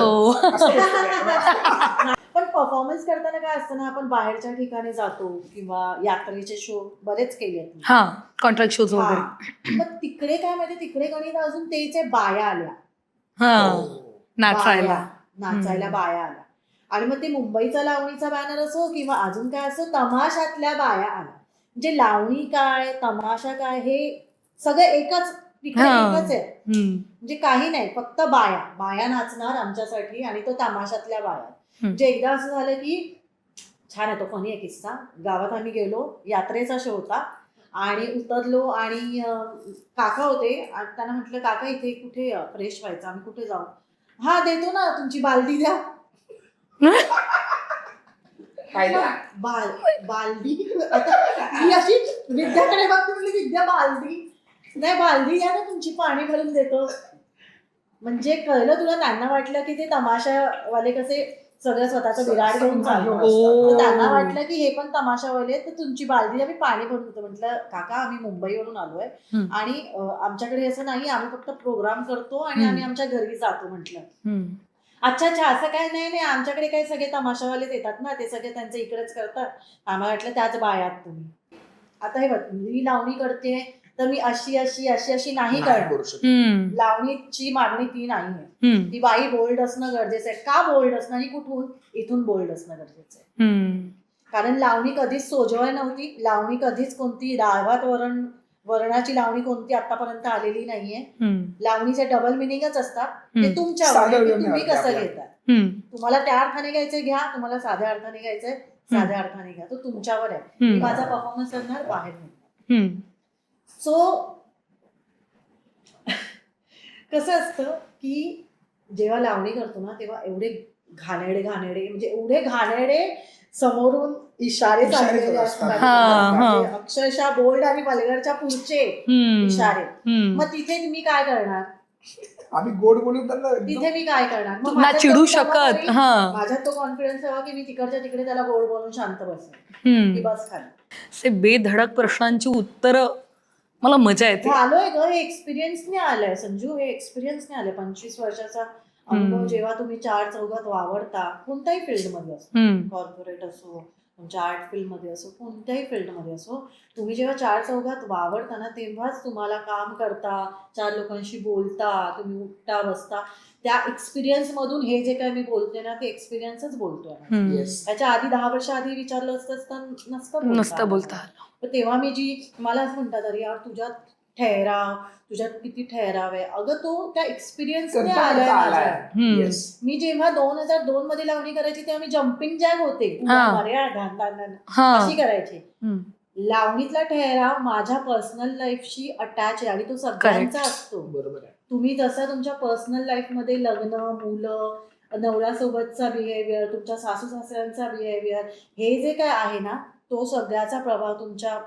पण परफॉर्मन्स करताना काय असतं ना, आपण बाहेरच्या ठिकाणी जातो किंवा यात्रेचे शो बरेच केले आहेत. कॉन्ट्रॅक्ट शोज वगैरे. मग तिकडे काय माहिती, तिकडे गणित अजून तेचे बाया आल्या नाचायला बाया आल्या. आणि मग ते मुंबईचा लावणीचा बॅनर असो किंवा अजून काय असो, तमाशातल्या बाया आल्या. म्हणजे लावणी काय तमाशा काय हे सगळं एकच आहे. म्हणजे काही नाही, फक्त बाया नाचणार आमच्यासाठी आणि तो तमाशातल्या बाया. म्हणजे एकदा असं झालं की छान आहे तो फनी आहे किस्सा. गावात आम्ही गेलो, यात्रेचा शो होता आणि उतरलो आणि काका होते. त्यांना म्हटलं काका इथे कुठे फ्रेश व्हायचं, आम्ही कुठे जाऊ? हा देतो ना, तुमची बालदी द्या. बालदी ही अशी विद्याकडे बघते, म्हटली विद्या बालदी नाही, बालदी द्या ना तुमची, पाणी भरून देतो. म्हणजे कळलं तुला, त्यांना वाटलं की ते तमाशावाले कसे सगळं स्वतःचं विराट घेऊन चालतो. त्यांना वाटलं की हे पण तमाशावाले, तर तुमची बालदी आम्ही पाणी भरून देतो. म्हटलं काका आम्ही मुंबईवरून आलोय आणि आमच्याकडे असं नाही, आम्ही फक्त प्रोग्राम करतो आणि आम्ही आमच्या घरी जातो. म्हटलं अच्छा असं काय नाही, आमच्याकडे काही सगळे तमाशावालेच येतात ना, ते सगळे त्यांचं इकडेच करतात. आम्हाला वाटलं त्याच बायात तुम्ही. आता हे बघ, मी लावणी करते तर मी अशी नाही करणार. लावणीची मागणी ती नाहीये. ती बाई बोल्ड असणं गरजेचं आहे. का बोल्ड असणं आणि कुठून? इथून बोल्ड असणं गरजेचं आहे. कारण लावणी कधीच सोजवळ नव्हती. लावणी कधीच कोणती डाळ भात वरण वर्णाची लावणी कोणती आतापर्यंत आलेली नाहीये. लावणीचे डबल मिनिंगच असतात. ते तुमच्यावर साधं आहे की व्यवहार तुम्ही आहे कसं आपला. घेता. तुम्हाला त्या अर्थाने घ्यायचंय घ्या, तुम्हाला साध्या अर्थाने घ्यायचंय साध्या अर्थाने घ्या. तो तुमच्यावर आहे. मी माझा परफॉर्मन्स करणार, बाहेर निघणार. सो कसं असतं की जेव्हा लावणी करतो ना तेव्हा एवढे घाणेरडे म्हणजे एवढे घाणेरडे समोरून इशारे चाललेले असतात. म्हणजे अक्षरशः बोल्ड आणि वल्गरच्या पुढचे इशारे. मग तिथे मी काय करणार? आम्ही गोड बोलून त्यांना तिथे मी काय करणार? मग ना चिडू शकत. माझ्यात तो कॉन्फिडन्स हवा की मी तिकडच्या तिकडे त्याला गोड बोलून शांत बसेन की बस खाली. बेधडक प्रश्नांची उत्तरं मला मजा येते. आलोय ग, हे एक्सपिरियन्सने आलंय संजू, हे एक्सपिरियन्सने आलंय. 25 वर्षाचा अनुभव. जेव्हा तुम्ही 4 चौघात वावरता कोणत्याही फील्डमध्ये असो, कॉर्पोरेट असो, तुमच्या आर्ट फील्डमध्ये असो, कोणत्याही फील्डमध्ये असो, तुम्ही जेव्हा 4 चौघात वावरता ना तेव्हाच तुम्हाला काम करता, 4 लोकांशी बोलता, तुम्ही उठता बसता. त्या एक्सपिरियन्स मधून हे जे काय मी बोलते ना ते एक्सपिरियन्सच बोलतोय. त्याच्या आधी 10 वर्ष आधी विचारलं असतं नसतं बोलता. तेव्हा मी मला असं म्हणतात अरे यार तुझ्यात किती ठहराव आहे. अगं तो त्या एक्सपिरियन्सने आलाय. मी जेव्हा 2002 मध्ये लावणी करायची तेव्हा मी जम्पिंग जॅक होते, अशी करायची. लावणीतला ठहराव माझ्या पर्सनल लाईफशी अटॅच आहे आणि तो सगळ्यांचा असतो. बरोबर आहे. तुम्ही जसं तुमच्या पर्सनल लाईफ मध्ये लग्न, मुलं, नवऱ्यासोबतचा बिहेवियर, तुमच्या सासू सासऱ्यांचा बिहेवियर, हे जे काय आहे ना तो सगळ्याचा प्रभाव तुमच्या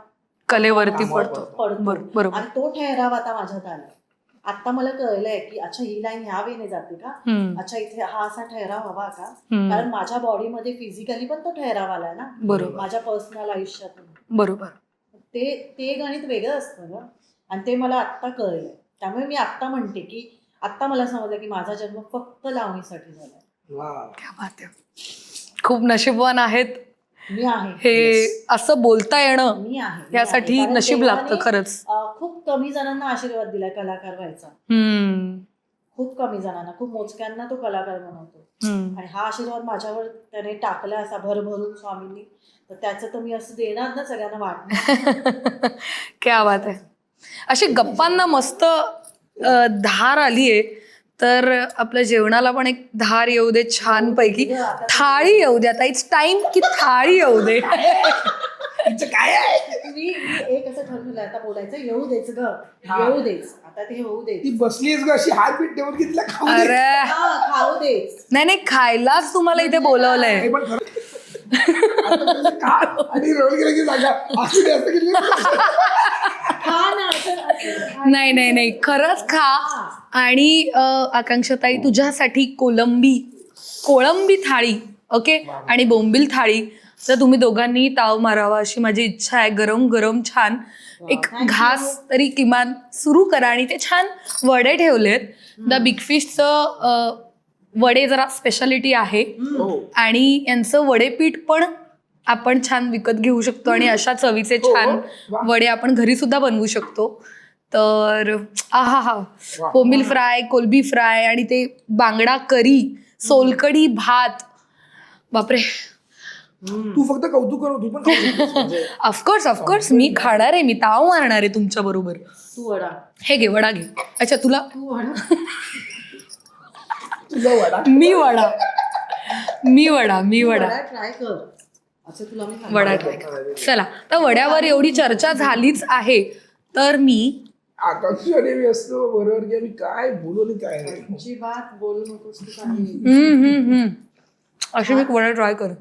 कलेवरती पडतो. बरोबर. आणि तो ठहराव आता माझ्यात आलाय. आता मला कळलंय की अच्छा ही लाईन ह्या वेने जाते का, अच्छा इथे हा असा ठहराव हवा का. कारण माझ्या बॉडीमध्ये फिजिकली पण तो ठहराव आलाय ना. बरोबर. माझ्या पर्सनल आयुष्यातून. बरोबर. ते गणित वेगळं असतं ना आणि ते मला आत्ता कळलंय. त्यामुळे मी आत्ता म्हणते की आत्ता मला समजलं की माझा जन्म फक्त लावणीसाठी झालाय. खूप नशीबवान आहेत. मी आहे हे असं बोलता येणं. मी आहे यासाठी नशीब लागतं खरंच. खूप कमी जणांना आशीर्वाद दिलाय कलाकार व्हायचा. खूप कमी जणांना, खूप मोजक्यांना तो कलाकार बनवतो. आणि हा आशीर्वाद माझ्यावर त्याने टाकला असा भरभरून स्वामींनी. तर त्याचं तर मी असं देणार ना सगळ्यांना वाटणार. क्या बात आहे. अशी गप्पांना मस्त धार आलीये तर आपल्या जेवणाला पण एक धार येऊ दे छान पैकी. थाळी येऊ दे. आता इट्स टाइम की थाळी येऊ दे. काय आहे मी एक असं ठरवलंय आता बोलायचं येऊ देच ग, येऊ देच आता ते होऊ दे. ती बसलीस ग अशी हात पीठ ठेवून घेतला अरे खाऊ देच. नाही खायलाच तुम्हाला इथे बोलवलंय. आणि रोल गेला की जागा असू दे असं केली. नाही खरंच खा. आणि आकांक्षाताई तुझ्यासाठी कोळंबी थाळी ओके आणि बोंबील थाळी. तर तुम्ही दोघांनी ताव मारावा अशी माझी इच्छा आहे. गरम गरम छान एक घास तरी किमान सुरू करा. आणि ते छान वडे ठेवलेत. द बिग फिशचं वडे जरा स्पेशालिटी आहे आणि यांचं वडेपीठ पण आपण छान विकत घेऊ शकतो आणि अशा चवीचे छान वडे आपण घरी सुद्धा बनवू शकतो. तर बोंबील फ्राय, कोलबी फ्राय आणि ते बांगडा करी, सोलकडी भात. बापरे. तू फक्त कौतुक करू, तू पण ऑफकोर्स मी खाणार आहे. मी ताव मारणार आहे तुमच्या बरोबर. तू वडा हे घे, वडा घे. अच्छा तुला मी वडा ट्राय कर. असं तुला वडा ट्राय कर. चला तर वड्यावर एवढी चर्चा झालीच आहे तर मी आकांक्षी आणि मी असतो बरोबर की मी काय बोलू आणि काय नाही. अजिबात बोलू नकोस तू काही. अशी मी वडा ट्राय कर.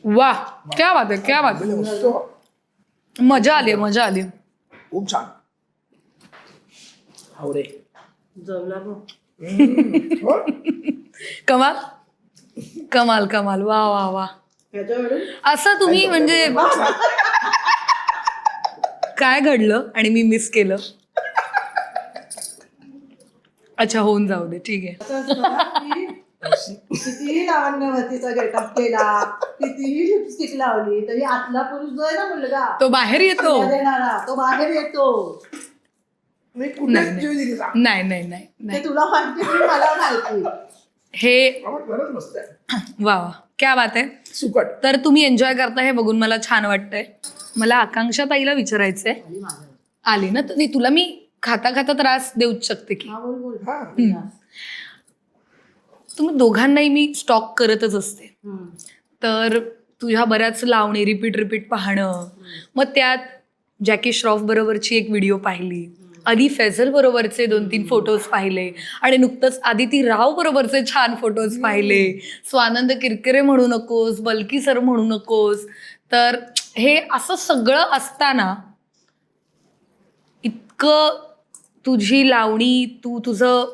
वा क्या बात आहे. मजा आली. खूप छान. आवडे जमला बघ. कमाल. वा असं तुम्ही म्हणजे काय घडलं आणि मी मिस केलं. अच्छा होऊन जाऊ दे ठीक आहे. कितीही लावण्यवतीचा गेटअप केला, कितीही लिपस्टिक लावली तरी आतला पुरुष जो आहे ना मुलगा तो बाहेर येतो. देणारा तो बाहेर येतो. नाही ते तुला माहिती मला माहिती. हे वा क्या बात आहे. सुकट. तर तुम्ही एन्जॉय करता हे बघून मला छान वाटतंय. मला आकांक्षा ताईला विचारायचंय, आणि माझं आली ना तर नाही, तुला मी खाता खाता त्रास देऊच शकते की. हा बोल बोल. हा. तुम्ही दोघांनाही मी स्टॉक करतच असते. हम्म. तर तुझ्या बऱ्याच लावणी रिपीट पाहणं, मग त्यात जॅकी श्रॉफ बरोबरची एक व्हिडिओ पाहिली, अली फैजल बरोबरचे 2-3 फोटोज पाहिले, आणि नुकतंच आदिती राव बरोबरचे छान फोटोज पाहिले. स्वानंद किरकिरे म्हणू नकोस, बल्की सर म्हणू नकोस. तर हे असं सगळं असताना इतकं तुझी लावणी, तू तुझं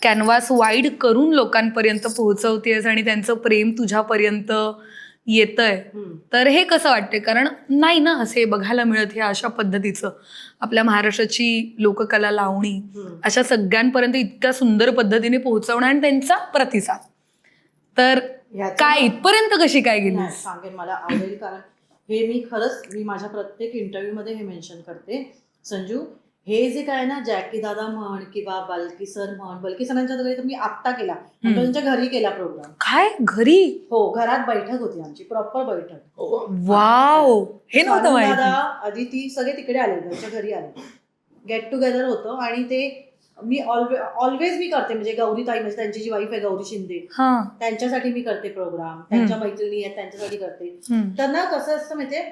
कॅनव्हास वाईड करून लोकांपर्यंत पोहोचवतेस आणि त्यांचं प्रेम तुझ्यापर्यंत येतंय, तर हे कसं वाटतंय? कारण नाही ना असे बघायला मिळत हे अशा पद्धतीचं आपल्या महाराष्ट्राची लोककला लावणी अशा सगळ्यांपर्यंत इतक्या सुंदर पद्धतीने पोहोचवणं आणि त्यांचा प्रतिसाद. तर काय इथपर्यंत कशी काय गेली? नाही, सांगेन, मला आवडेल. कारण हे मी माझ्या प्रत्येक इंटरव्ह्यू मध्ये हे मेन्शन करते, संजू, हे जे काय ना जॅकी दादा म्हण किंवा बल्की सर म्हण, बल्की सरांच्या घरी तर मी आत्ता केला, त्यांच्या घरी केला प्रोग्राम. काय घरी? हो, घरात बैठक होती आमची, प्रॉपर बैठक. वाव, हे नव्हतं माहिती. दादा आदिती सगळे तिकडे आले, त्यांच्या घरी आले, गेट टुगेदर होतं. आणि ते मी ऑलवेज मी करते, म्हणजे गौरी ताई, म्हणजे त्यांची जी वाईफ आहे गौरी शिंदे, त्यांच्यासाठी मी करते प्रोग्राम, त्यांच्या मैत्रिणी आहेत त्यांच्यासाठी करते. त्यांना कसं असतं माहितीये,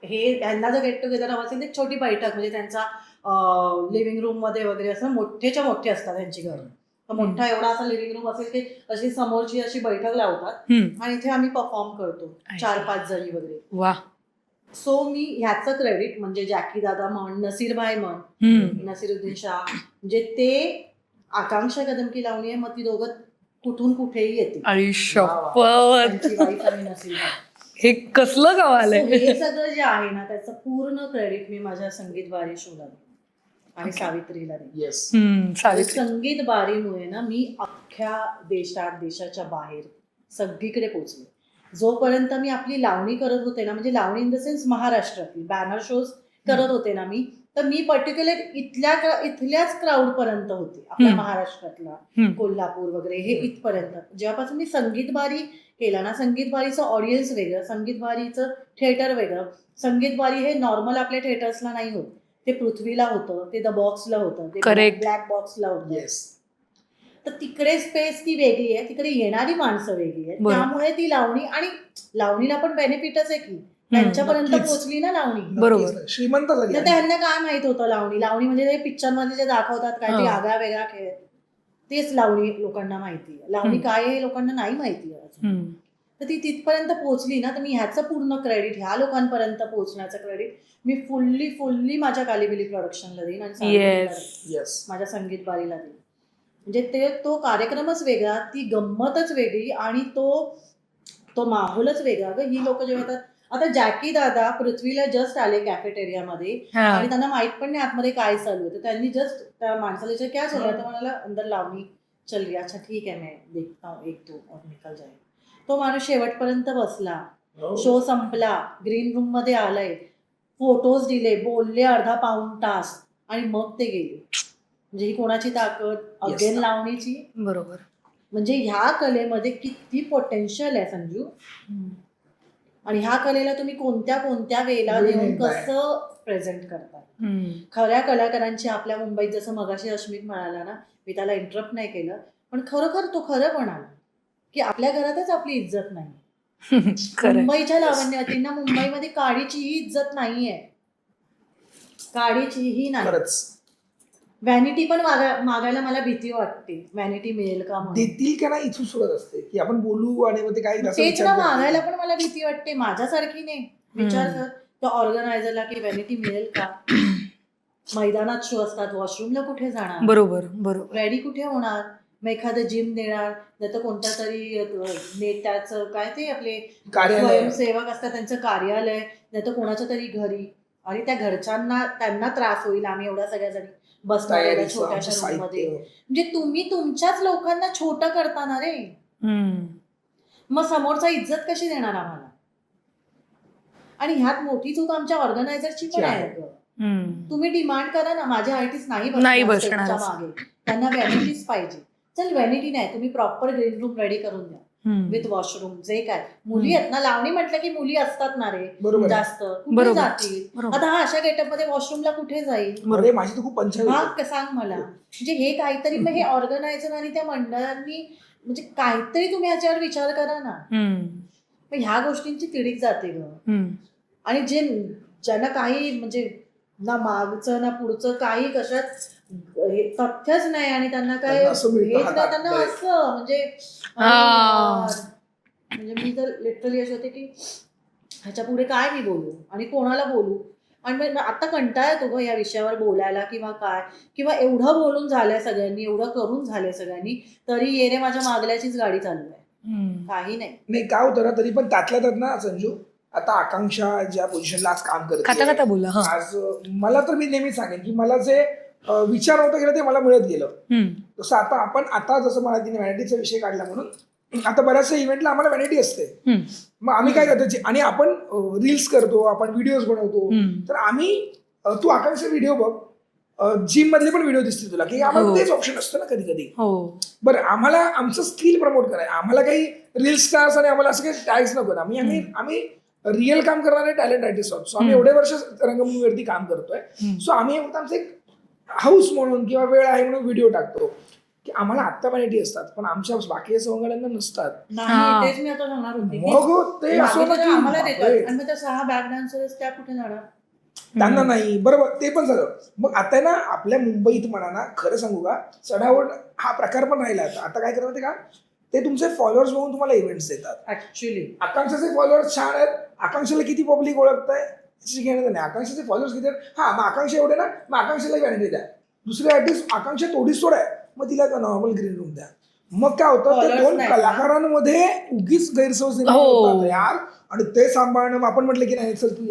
हे यांना जर गेट टुगेदर हवं असेल तर छोटी बैठक, म्हणजे त्यांचा लिव्हिंग रूम मध्ये वगैरे असं मोठेच्या मोठे असतात त्यांची घर. तर मोठा एवढा असा लिव्हिंग रूम असेल की अशी समोरची अशी बैठक लावतात आणि इथे आम्ही परफॉर्म करतो 4-5 जणी वगैरे. वा. सो मी ह्याचं क्रेडिट, म्हणजे जॅकी दादा म्हण, नसीर भाई म्हण, नसीरुद्दीन शाह, म्हणजे ते आकांक्षा कदम की लावणी आहे, मग ती दोघं कुठून कुठेही येते. त्यांची वाईफ आणि नसीर भाई. हे कसलं कमाल आहे. हे सगळं जे आहे ना त्याचं पूर्ण क्रेडिट मी माझ्या संगीत बारी शोला आणि सावित्रीला देते. संगीत बारीमुळे ना मी अख्ख्या देशाच्या बाहेर सगळीकडे पोहोचले. जोपर्यंत मी आपली लावणी करत होते ना, म्हणजे लावणी इन द सेन्स महाराष्ट्रातली बॅनर शोज करत होते ना मी, तर मी पर्टिक्युलर इथल्याच क्राऊड पर्यंत होते, आपल्या महाराष्ट्रातला, कोल्हापूर वगैरे हे इथपर्यंत. जेव्हापासून मी संगीत बारी केला ना, संगीत बारीचं ऑडियन्स वेगळं, संगीत बारीचं थिएटर वेगळं. संगीत बारी हे नॉर्मल आपल्या थिएटर्सला नाही होत, ते पृथ्वीला होतं, ते द बॉक्सला होतं, ते ब्लॅक बॉक्सला होतं. तर तिकडे स्पेस ती वेगळी आहे, तिकडे येणारी माणसं वेगळी आहेत, त्यामुळे ती लावणी, आणि लावणीला पण बेनिफिट आहे की त्यांच्यापर्यंत पोहोचली ना लावणी. बरोबर. श्रीमंत झाली. त्यांना काय माहित होतं लावणी म्हणजे ते पिक्चर मध्ये जे दाखवतात काय ते आगळा वेगळा खेळ, तेच लावणी लोकांना माहिती आहे. लावणी काय हे लोकांना नाही माहिती आहे. तर ती तिथपर्यंत पोहोचली ना, तर मी ह्याचं पूर्ण क्रेडिट, ह्या लोकांपर्यंत पोहोचण्याचं क्रेडिट मी फुल्ली माझ्या कालीबिली प्रोडक्शनला देईन आणि माझ्या संगीत बारीला देईन. म्हणजे तो कार्यक्रमच वेगळा, ती गंमतच वेगळी, आणि तो माहोलच वेगळा. ही लोक जेव्हा येतात, आता जॅकी दादा पृथ्वीला जस्ट आले कॅफेटेरियामध्ये आणि त्यांना माहित पण नाही आतमध्ये काय चालू आहे, तर त्यांनी जस्ट त्या माणसाला क्या चालू आहे, तर म्हणाला अंदर लावणी चल रही, अच्छा ठीक आहे मैं देखता हूँ 1-2 और निकल जाए. तो माणूस शेवटपर्यंत बसला, शो संपला, ग्रीन रूम मध्ये आलाय, फोटोज दिले, बोलले अर्धा पाऊण तास, आणि मग ते गेले. म्हणजे ही कोणाची ताकद, अगेन लावणीची. बरोबर. म्हणजे ह्या कलेमध्ये किती पोटेन्शियल आहे संजू, आणि ह्या कलेला तुम्ही कोणत्या वेळेला देऊन कसं प्रेझेंट करता. खऱ्या कलाकारांची आपल्या मुंबईत, जसं मगाशी अश्मित म्हणाला ना, मी त्याला इंटरप्ट नाही केलं, पण खरोखर तो खरं म्हणाला की आपल्या घरातच आपली इज्जत नाही. मुंबईच्या लावण्यवतींना मुंबईमध्ये काडीचीही इज्जत नाहीये, काडीचीही नाही. व्हॅनिटी पण मागायला मला भीती वाटते, व्हॅनिटी मिळेल का म्हणून. देतील का नाही इथून सुरत असते की आपण बोलू आणि मग ते काही तेच ना, मागायला पण मला भीती वाटते. माझ्यासारखी नाही, विचार कर त्या ऑर्गनायझरला की व्हॅनिटी मिळेल का. मैदानात शो असतात, वॉशरूमला कुठे जाणार, बरोबर, रेडी कुठे होणार, मग एखादं जिम देणार, नाही तर कोणत्या तरी नेत्याचं काय ते आपले स्वयंसेवक असतात त्यांचं कार्यालय, नाही तर कोणाच्या तरी घरी, आणि त्या घरच्यांना त्यांना त्रास होईल आम्ही एवढ्या सगळ्या जणी बसणार छोट्याशा रूम मध्ये. म्हणजे तुम्ही तुमच्याच लोकांना छोटं करताना रे, मग समोरचा इज्जत कशी देणार आम्हाला. आणि ह्यात मोठी चूक आमच्या ऑर्गनायझरची पण आहे. तुम्ही डिमांड करा ना, माझे आर्टिस्ट नाही बसणार मागे, त्यांना व्हॅनिटीच पाहिजे. चल व्हॅनिटी नाही, तुम्ही प्रॉपर ग्रीन रूम रेडी करून द्या, विथ वॉशरूम. जे काय मुली आहेत ना, लावणी म्हटलं की मुली असतात ना रे बरोबर आहे. जास्त, कुठे बरोबर. जातील बरोबर. आता? हा अशा गेटअप मध्ये वॉशरूमला कुठे जाईल? अरे माझी तर खूप पंचायत हा होते. सांग मला. म्हणजे हे काहीतरी मग हे ऑर्गनायझर आणि त्या मंडळांनी म्हणजे काहीतरी तुम्ही ह्याच्यावर विचार करा ना. मग ह्या गोष्टींची तिडीक जाते ग. आणि ज्यांना काही म्हणजे ना मागचं ना पुढचं काही कशात हे तथ्यच नाही आणि त्यांना काय त्यांना असं मिळतं हेच नाही, हातात त्यांना direct. असं म्हणजे अरे यार. म्हणजे मी तर लिटरली असे होते की ह्याच्या पुढे काय मी बोलू आणि कोणाला बोलू. आणि मग आता कंटाळा येतो ग या विषयावर बोलायला किंवा काय, किंवा एवढं बोलून झालंय सगळ्यांनी, एवढं करून झालंय सगळ्यांनी, तरी ये रे माझ्या मागल्याचीच गाडी चालू आहे. काही नाही काय होतं ना, तरी पण त्यातल्या त्यात ना संजू, आता आकांक्षा ज्या पोझिशनला आज काम खाता खाता करते बोला. आज, मला तर मी नेहमी सांगेन की मला जे विचार होतं गेलं ते मला मिळत गेलं. तसं आता जसं मला तिने व्हॅनिटीचा विषय काढला म्हणून आता बऱ्याचशा इव्हेंटला आम्हाला व्हॅनिटी असते. मग आम्ही काय करतो, आणि आपण रील्स करतो, आपण व्हिडिओज बनवतो. तर आम्ही तू आकांक्षा व्हिडिओ बघ, जिम मधले पण व्हिडिओ दिसतील तुला, की आम्हाला तेच ऑप्शन असतं ना कधी कधी. बरं, आम्हाला आमचं स्किल प्रमोट करायचं, आम्हाला काही रील स्टार्स आणि आम्हाला असं काही टॅग्स नको. आम्ही रिअल काम करणारे टॅलेंट आर्टिस्ट आहोत. सो आम्ही एवढे वर्ष रंगभूमीवरती काम करतोय. सो आम्ही आमचं एक हाऊस म्हणून किंवा वेळ आहे म्हणून व्हिडिओ टाकतो, की आम्हाला आत्ता व्हॅनिटी असतात पण आमच्या बाकी सवंगड्यांना नसतात. नाही, तेच मी आता सांगणार होते की मग ते असं ना की आम्हाला देतात बापरे, आणि मग त्या 6 बॅक डान्सर्स त्या कुठे जाणार? त्यांना नाही. बरोबर, ते पण झालं. मग आता ना आपल्या मुंबईत म्हणा ना, खरं सांगू का, चढावड हा प्रकार पण राहिला. आता काय करतात का, ते तुमचे फॉलोअर्स बघून तुम्हाला इव्हेंट्स देतात. ऍक्च्युली आकांक्षाचे फॉलोअर्स छान आहेत, आकांक्षाला किती पब्लिक ओळखताय घेण्याचं नाही. आकांक्षाचे फॉलोअर्स किती आहेत, हा मग आकांक्षा एवढे ना, मग आकांक्षाला व्हॅनिटी द्या. दुसरे आर्टिस्ट आकांक्षा थोडी सोड आहे, मग तिला नॉर्मल ग्रीन रूम द्या. मग काय होतं, ते दोन कलाकारांमध्ये उगीच गैरसमज निर्माण होतात यार. आणि ते सांभाळणं, आपण म्हटलं की नाही चल तू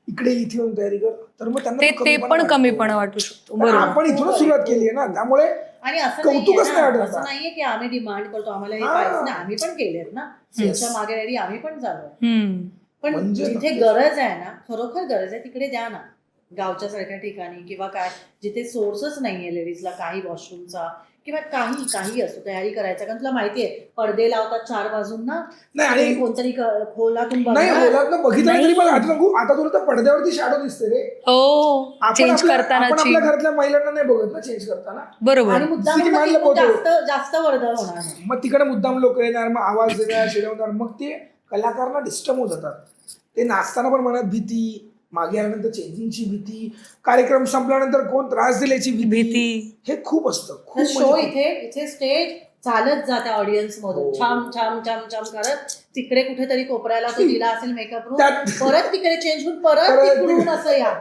इकडे इथे येऊन तयारी कर, तर मग त्यांना कमीपणा वाटू शकतो. आपण इथूनच सुरुवात केली आहे ना, त्यामुळे आणि असं कौतुकच नाही वाटत. असं नाहीये की आम्ही डिमांड करतो आम्हाला हे पाहिजे ना, आम्ही पण केलेत ना स्टेजच्या मागे रेडी, आम्ही पण झालोय. पण जिथे गरज आहे ना, खरोखर गरज आहे तिकडे द्या ना, गावच्या सारख्या ठिकाणी किंवा काय जिथे सोर्सच नाहीये लेडीजला काही वॉशरूमचा किंवा काही असतो तयारी करायचा. कारण तुला माहितीये पडदे लावतात 4 बाजूंना, नाही कोणतरी खोलातून बघितलं तरी पण आता सांगू, आता तुला तर पडद्यावरती शॅडो दिसते रे. चेंज करताना आपण आपल्या घरातल्या महिलांना नाही बघत ना चेंज करताना. बरोबर. आणि मुद्दाम जास्त वर्दळ होणार. मग तिकडे मुद्दाम लोक येणार, मग आवाज देणार, शिरवणार, मग ते कलाकारांना डिस्टर्ब होत जातात. ते नाचताना पण मनात भीती, मागे आल्यानंतर चेंजिंगची भीती, कार्यक्रम संपल्यानंतर कोण त्रास दिल्याची भीती, हे खूप असतं. शो इथे स्टेज चालत जाते ऑडियन्स मधून छाम छाम छाम छाम करत, तिकडे कुठेतरी कोपऱ्याला तो दिला असेल मेकअप रूम, परत तिकडे चेंज होऊन परत तिकडून असं या.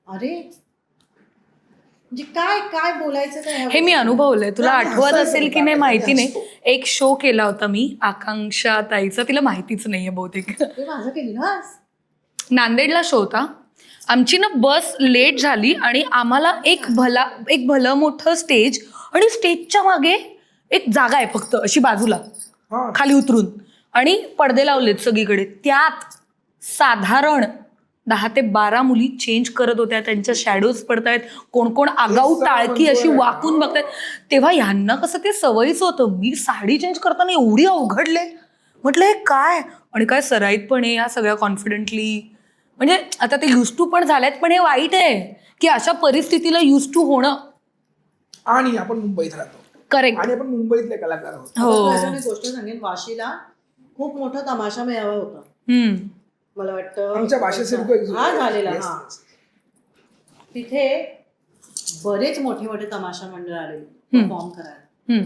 अरे म्हणजे काय काय बोलायचं काय, हे मी अनुभवलंय. तुला आठवत असेल की नाही माहिती नाही, एक शो केला होता मी आकांक्षा ताईचा, तिला माहितीच नाहीये बहुतेक. माझं केली ना, नांदेडला शो होता. आमची ना बस लेट झाली आणि आम्हाला एक भलं मोठं स्टेज आणि स्टेजच्या मागे एक जागा आहे फक्त अशी बाजूला खाली उतरून, आणि पडदे लावलेत सगळीकडे. त्यात साधारण 10 ते 12 मुली चेंज करत होत्या, त्यांच्या शॅडोज पडतायत, कोण कोण आगाऊ टाळकी अशी वाकून बघतायत. तेव्हा ह्यांना कसं ते सवयीच होतं. मी साडी चेंज करताना एवढी अवघडले, म्हटलं हे काय, आणि काय सराईत पण आहे या सगळ्या कॉन्फिडेंटली. म्हणजे आता ते युज टू पण झाल्यात, पण हे वाईट आहे की अशा परिस्थितीला युज टू होणं. आणि आपण मुंबईत राहतो, करेक्ट, आणि आपण मुंबईतले कलाकार आहोत. मी गोष्ट सांगेन, वाशीला खूप मोठा तमाशा मेळावा होता, मला वाटतं आमच्या भाषेचे झालेला. हा, तिथे बरेच मोठे मोठे तमाशा मंडळ आले परफॉर्म करायला,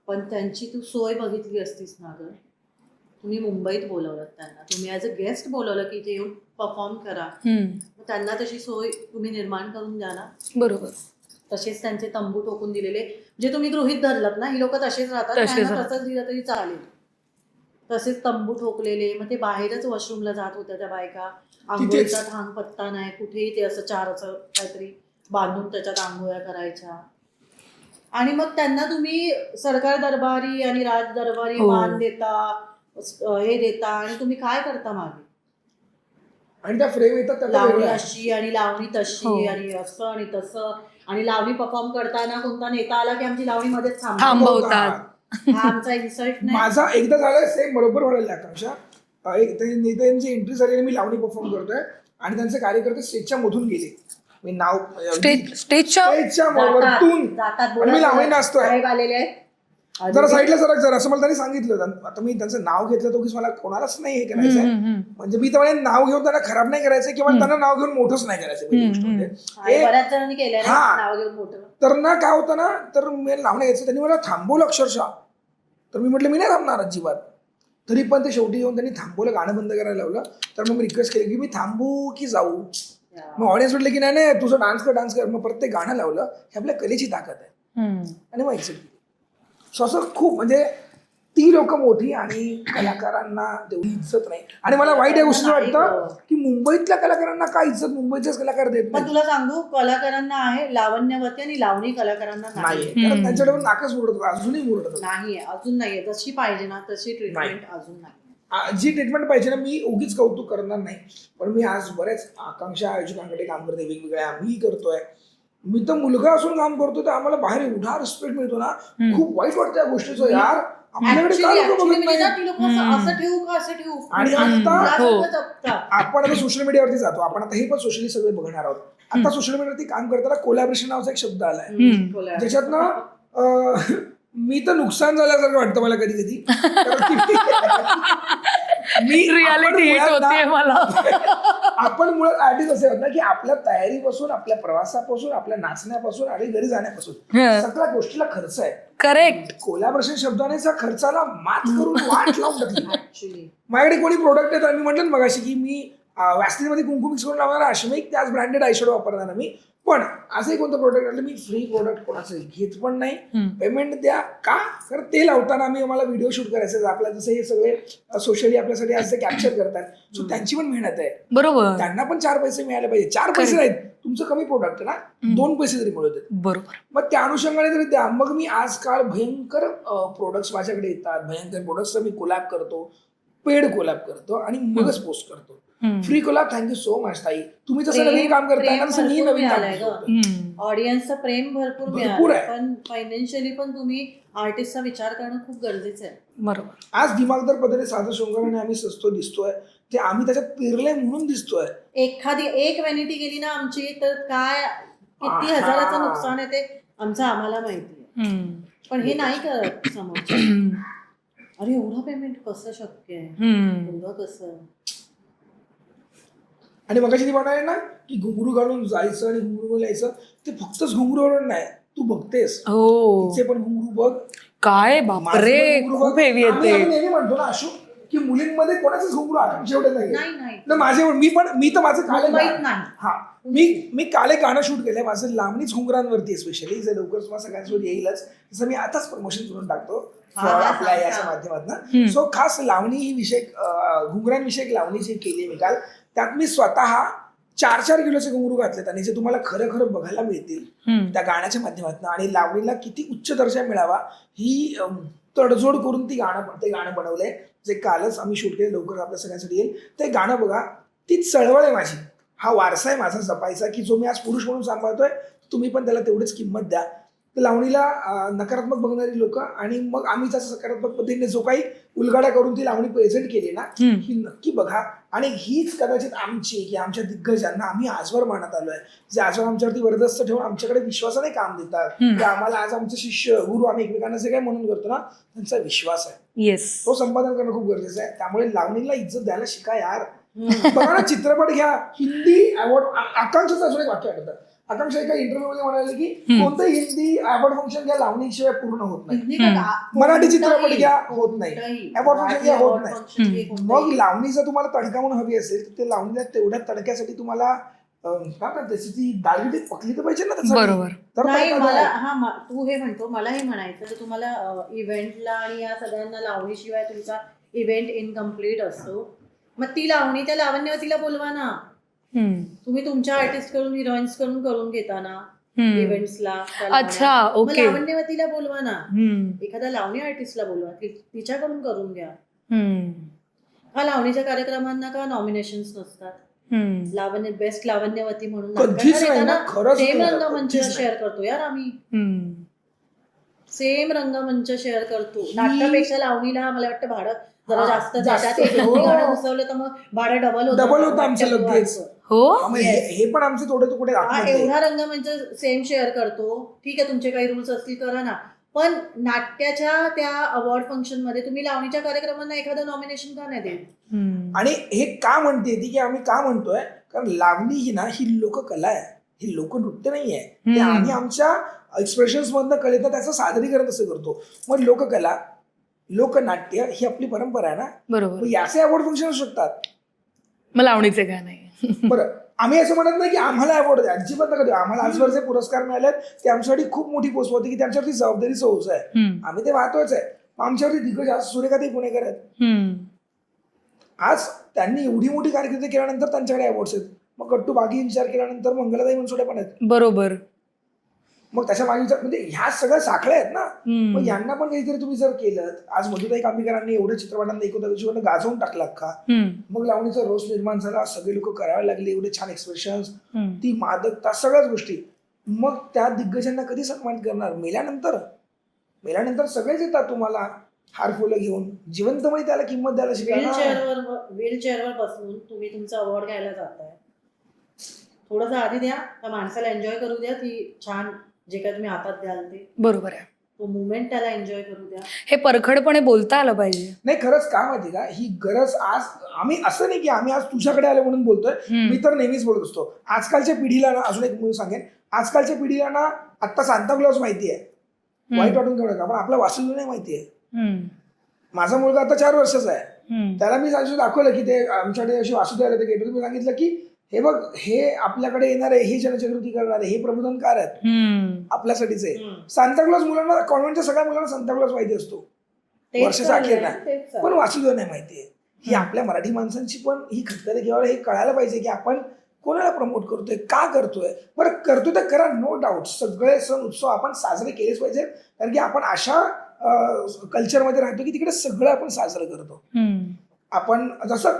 पण त्यांची तू सोय बघितली असतीस ना ग. तुम्ही मुंबईत बोलवलं त्यांना, तुम्ही ऍज अ गेस्ट बोलवलं की इथे येऊन परफॉर्म करा, त्यांना तशी सोय तुम्ही निर्माण करून द्या ना. बरोबर. तसेच त्यांचे तंबू टोकून दिलेले, जे तुम्ही गृहीत धरलात ना, ही लोक तसेच राहतात, तसंच दिलं तरी चालेल. तसेच तंबू ठोकलेले, मग ते बाहेरच वॉशरूमला जात होत्या त्या बायका, आंघोळीचा थांग पत्ता नाही कुठेही, ते असं 4 असं काहीतरी बांधून त्याच्यात आंघोळ्या करायच्या. आणि मग त्यांना तुम्ही सरकार दरबारी आणि राज दरबारी मान देता, हे देता, आणि तुम्ही काय करता मागे, आणि त्या फ्रेम येतात, लावणी अशी आणि लावणी तशी आणि असं आणि तसं, आणि लावणी परफॉर्म करताना कोणता नेता आला की आमची लावणी मध्येच थांबवतात. हा आमचा इन्सल्ट नाही. माझा एकदा झालं सेम बरोबर म्हणाले आकांक्षा. नेत्यांची एंट्री झाली, मी लावणी परफॉर्म करतोय आणि त्यांचे कार्यकर्ते स्टेजच्या मधून गेले. मी नाव स्टेजच्या वरतून जातात आणि मी लावणी नाचतोय. साहेब आलेले आहेत, जरा साईडला सरक जरा, असं मला त्यांनी सांगितलं. आता मी त्यांचं नाव घेतलं तो की मला कोणालाच नाही हे करायचंय, म्हणजे मी तर नाव घेऊन त्यांना खराब नाही करायचं किंवा त्यांना नाव घेऊन मोठंच नाही करायचं. बऱ्याच जणांनी केलंय नाव घेऊन मोठं. तर ना काय होतं ना, तर मी लावणं घ्यायचं, त्यांनी मला थांबवलं अक्षरशः. तर मी म्हटलं मी नाही थांबणार अजिबात. तरी पण ते शेवटी येऊन त्यांनी थांबवलं, गाणं बंद करायला लावलं. तर मग मी रिक्वेस्ट केली की मी थांबू की जाऊ. मग ऑडियन्स म्हटलं की नाही तुझं डान्स कर. मग परत ते गाणं लावलं. हे आपल्या कलेची ताकद आहे आणि मग एक्सेप्ट केली. सो असं खूप म्हणजे ती लोक मोठी आणि कलाकारांना तेवढी इज्जत नाही. आणि मला वाईट या गोष्टी वाटतं की मुंबईतल्या कलाकारांना काय इज्जत मुंबईचेच कलाकार देत नाही. तुला सांगू, कलाकारांना आहे लावण्यवती आणि लावणी कलाकारांना नाही, कारण त्यांच्याकडे नाकच मुरत, अजूनही मुरत नाहीये, अजून नाहीये. जशी पाहिजे ना तशी ट्रीटमेंट अजून नाही. जी ट्रीटमेंट पाहिजे ना, मी उगीच कौतुक करणार नाही, पण मी आज बऱ्याच आकांक्षा आयोजकांकडे काम करते, वेगवेगळ्या आम्ही करतोय. मी तर मुलगा असून काम करतो, तर आम्हाला बाहेर एवढा रिस्पेक्ट मिळतो ना, खूप वाईट वाटतं या गोष्टीचं. यार आपल्याकडे काय लोक बघत नाही. असं ठेवू का असं ठेवू. आणि आता आपण आता सोशल मीडियावरती जातो, आपण आता हे पण सोशली सगळे बघणार आहोत. आता सोशल मीडियावरती काम करताना कोलॅबरेशन नावाचा एक शब्द आलाय, ज्याच्यात ना मी तर नुकसान झाल्यासारखं वाटतं मला कधी कधी. आपण मुळात आर्टिस्ट असे होत ना की आपल्या तयारीपासून, आपल्या प्रवासापासून, आपल्या नाचण्यापासून आणि घरी जाण्यापासून सगळ्या गोष्टीला खर्च आहे. करेक्ट. कोलॅबरेशन शब्दाने त्या खर्चाला मात करून वाट लावून टाकली. माझ्याकडे कोणी प्रोडक्ट येतात, मी म्हटलं मगाशी की मी वॅसलीनमध्ये कुंकू मिक्स करून लावणार अश्मिक, त्याच ब्रँडेड आयशॅडो वापरणार मी. पण असंही कोणतं प्रोडक्ट आलं मी फ्री प्रोडक्ट कोणाचं घेत पण नाही. पेमेंट द्या का, कारण ते लावताना आम्हाला व्हिडिओ शूट करायचं, आपल्या जसं हे सगळे सोशली आपल्यासाठी असं कॅप्चर करतात. सो त्यांची पण मेहनत आहे. बरोबर, त्यांना पण 4 पैसे मिळाले पाहिजे. 4 पैसे नाहीत, तुमचं कमी प्रोडक्ट ना, 2 पैसे तरी मिळत आहेत. बरोबर, मग त्या अनुषंगाने तरी द्या. मग मी आजकाल भयंकर प्रोडक्ट्स माझ्याकडे येतात, भयंकर प्रोडक्ट्स मी कोलॅब करतो, पेड कोलॅब करतो आणि मगच पोस्ट करतो. Free collab. Thank you so much ताई, तुम्ही जसं नवीन काम करताय तसं मी नवीन काम. ऑडियन्सचं प्रेम भरपूर मिळालं, पण फायनान्शियली पण तुम्ही आर्टिस्टचा विचार करणं खूप गरजेचं आहे. बरोबर. आज दिमागदार पद्धतीने साधं शृंगाराने आम्ही सजतो दिसतोय, ते आम्ही त्याच्यात पेरलंय म्हणून दिसतोय. एखादी एक व्हॅनिटी गेली ना आमची, तर काय किती हजाराचं नुकसान आहे ते आम्हाला माहिती आहे. पण हे नाही करत समोर. अरे एवढं पेमेंट कसं शक्य आहे, एवढं कसं. आणि मगाशी ती म्हणाले ना की घुंगरू घालून जायचं आणि घुंगरू यायचं, ते फक्तच घुंगरूवरून नाही, तू बघतेस तिचे पण घुंगरू बघ. काय बापरे, खूप हेवी येते. नेहमी म्हणतो ना अशू की मुलींमध्ये कोणाचंच घुंगरू आकांक्षा एवढं नाही. माझे मी तर माझं मी काल एक गाणं शूट केलंय माझं लावणीच घुंगरांवरती, स्पेशली जे लवकर तुम्हाला सगळ्यांसोबत येईलच, तसं मी आताच प्रमोशन करून टाकतो आपल्या याच्या माध्यमातून. सो खास लावणी ही विषय, घुंगरांविषयक लावणी जी केली मी काल, त्यात मी स्वतः 4-4 किलोचे घुंगरू घातलेत आणि जे तुम्हाला खरं खरं बघायला मिळतील त्या गाण्याच्या माध्यमातून. आणि लावणीला किती उच्च दर्जा मिळावा ही तडजोड करून ते गाणं बनवलंय, जे कालच आम्ही शूट केलं, लवकर आपल्या सगळ्यांसाठी येईल. ते गाणं बघा, ती चळवळ आहे माझी, हा वारसा आहे माझा जपायचा, की जो मी आज पुरुष म्हणून सांभाळतोय, तुम्ही पण त्याला तेवढीच किंमत द्या. लावणीला नकारात्मक बघणारी लोक आणि मग आम्ही त्याचा सकारात्मक पद्धतीने जो काही उलगाडा करून ती लावणी प्रेझेंट केली ना, ही नक्की बघा. आणि हीच कदाचित आमची की आमच्या दिग्गजांना आम्ही आजवर मानत आलोय, जे आजवर आमच्यावरती वरदस्त ठेवून आमच्याकडे विश्वासाने काम देतात, की आम्हाला आज आमचे शिष्य गुरु आम्ही एकमेकांना जे काही म्हणून करतो ना, त्यांचा विश्वास आहे, तो संपादन करणं खूप गरजेचं आहे. त्यामुळे लावणीला इज्जत द्यायला शिका यार. बघा ना, चित्रपट घ्या, हिंदी अवॉर्ड. आकांक्षाचं अजून एक वाक्य आठवतं, आकांक्षा एका इंटरव्ह्यू मध्ये म्हणाले की कोणतं हिंदी अवॉर्ड फंक्शन घ्या लावणीशिवाय पूर्ण होत नाही, मराठी चित्रपट घ्या होत नाही, अवॉर्ड फंक्शन घ्या होत नाही. मग लावणीचा तुम्हाला तडका म्हणून हवी असेल तर ते लावणीला तेवढ्या तडक्यासाठी तुम्हाला त्याची ती दालगिरी पकली तर पाहिजे ना. बरोबर. तू हे म्हणतो, मला हे म्हणायचं की तुम्हाला इव्हेंटला आणि या सगळ्यांना लावणीशिवाय तुमचा इव्हेंट इनकम्प्लीट असतो, मग ती लावणी त्या लावण्यवतीला बोलवा ना. तुम्ही तुमच्या आर्टिस्ट कडून, हिरोईन्स कडून करून घेता ना इव्हेंट्सला. अच्छा, ओके. लावण्यवतीला बोलवा ना, एखाद्या लावणी आर्टिस्टला बोलवा, तिच्याकडून करून घ्या. हा लावणीच्या कार्यक्रमांना का नॉमिनेशन्स नसतात? लावण्य बेस्ट लावण्यवती म्हणून रंगमंच शेअर करतो यार आम्ही. सेम रंगमंच शेअर करतो. नाट्यापेक्षा लावणीला मला वाटतं भाडं जरा जास्त जास्त. त्यात एक हो. गाणं घुसवलं तर मग भाडं डबल होतं आमचं लगेच. हो मग हे पण आमचे थोडे तुकडे एवढा रंगमंच सेम शेअर करतो. ठीक आहे, तुमचे काही रूल्स असतील करा ना, पण नाट्याच्या त्या अवॉर्ड फंक्शन मध्ये तुम्ही लावणीच्या कार्यक्रमांना एखादं नॉमिनेशन का नाही देत? आणि हे का म्हणते ती की आम्ही का म्हणतोय, कारण लावणी ही ना ही लोककला आहे, ही लोकनृत्य नाही आहे. ते आम्ही आमच्या एक्सप्रेशन्स मधनं कलेत त्याचं सादरीकरण असं करतो. मग लोककला लोकनाट्य ही आपली परंपरा आहे ना, बरोबर. याचे अवॉर्ड फंक्शन असू शकतात. मग लावणीचे का नाही? बरं, आम्ही असं म्हणत नाही की आम्हाला अवॉर्ड द्या, अजिबात नका देऊ. आम्हाला आजवर जे पुरस्कार मिळाले ते आमच्यासाठी खूप मोठी पोस्ट होती की त्यांच्यावरती जबाबदारीचं ओझं आहे. आम्ही ते वाहतोच आहे. आमच्यावरती दिग्गज आज सुरेखाताई पुणेकर आहेत. आज त्यांनी एवढी मोठी कारकिर्दी केल्यानंतर त्यांच्याकडे अवॉर्ड्स आहेत. मग कट्टू बागी विचार केल्यानंतर मंगलाताई मनसोडे पण आहेत. बरोबर. मग त्याच्या मागे विचार म्हणजे ह्या सगळ्या साखळ्या आहेत ना. मग यांना पण काहीतरी तुम्ही जर केलं. आज मधुताई कांबीकरांनी एवढ्या चित्रपटांना एकोणत्या दिवशी गाजवून टाकला अख्खा. मग लावणीचा रोष निर्माण झाला, सगळे लोक करायला लागले, एवढे छान एक्सप्रेशन्स, ती मादकता, सगळ्याच गोष्टी. मग त्या दिग्गजांना कधी सन्मान करणार? मेल्यानंतर सगळेच येतात तुम्हाला हार फुलं घेऊन. जिवंतपणे त्याला किंमत द्यायला शिकायला. व्हीलचेअरवर बसून तुम्ही तुमचा अवॉर्ड घ्यायला जाताय, थोडंसं आधी द्या, त्या माणसाला एन्जॉय करू द्या. ती छान जे काय तुम्ही हातात द्याल ते. बरोबर आहे. तो मुवमेंट त्याला एन्जॉय करू द्या. हे परखडपणे बोलता आलं पाहिजे. नाही, खरंच काय माहिती का, ही गरज आज आम्ही असं नाही की आम्ही आज तुझ्याकडे आलो म्हणून बोलतोय. मी तर नेहमीच बोलत असतो. आजकालच्या पिढीला ना, अजून एक सांगेन, आजकालच्या पिढीला ना आता सांताक्लॉज माहिती आहे, वाईट वाटून घेऊ नका, पण आपला वासुदेव नाही माहिती आहे. माझा मुलगा आता 4 वर्षाचा आहे. त्याला मी दाखवलं की ते आमच्याकडे अशी वासुदेव आले, गेट मी सांगितलं की हे बघ, हे आपल्याकडे येणार आहे, हे जनजागृती करणार आहे, हे प्रबोधनकार आहेत आपल्यासाठीच आहे. सांताक्लॉज मुलांना, कॉन्व्हेंटच्या सगळ्या मुलांना सांताक्लॉज माहिती असतो वर्षाचा अखेर नाही, पण वासुदेव नाही माहितीये. ही आपल्या मराठी माणसांची पण ही खतखत घ्यावर हे कळायला पाहिजे की आपण कोणाला प्रमोट करतोय, का करतोय. बरं, करतोय तर करा, नो डाऊट. सगळे सण उत्सव आपण साजरे केलेच पाहिजे, कारण की आपण अशा कल्चरमध्ये राहतो की तिकडे सगळं आपण साजरं करतो. आपण जसं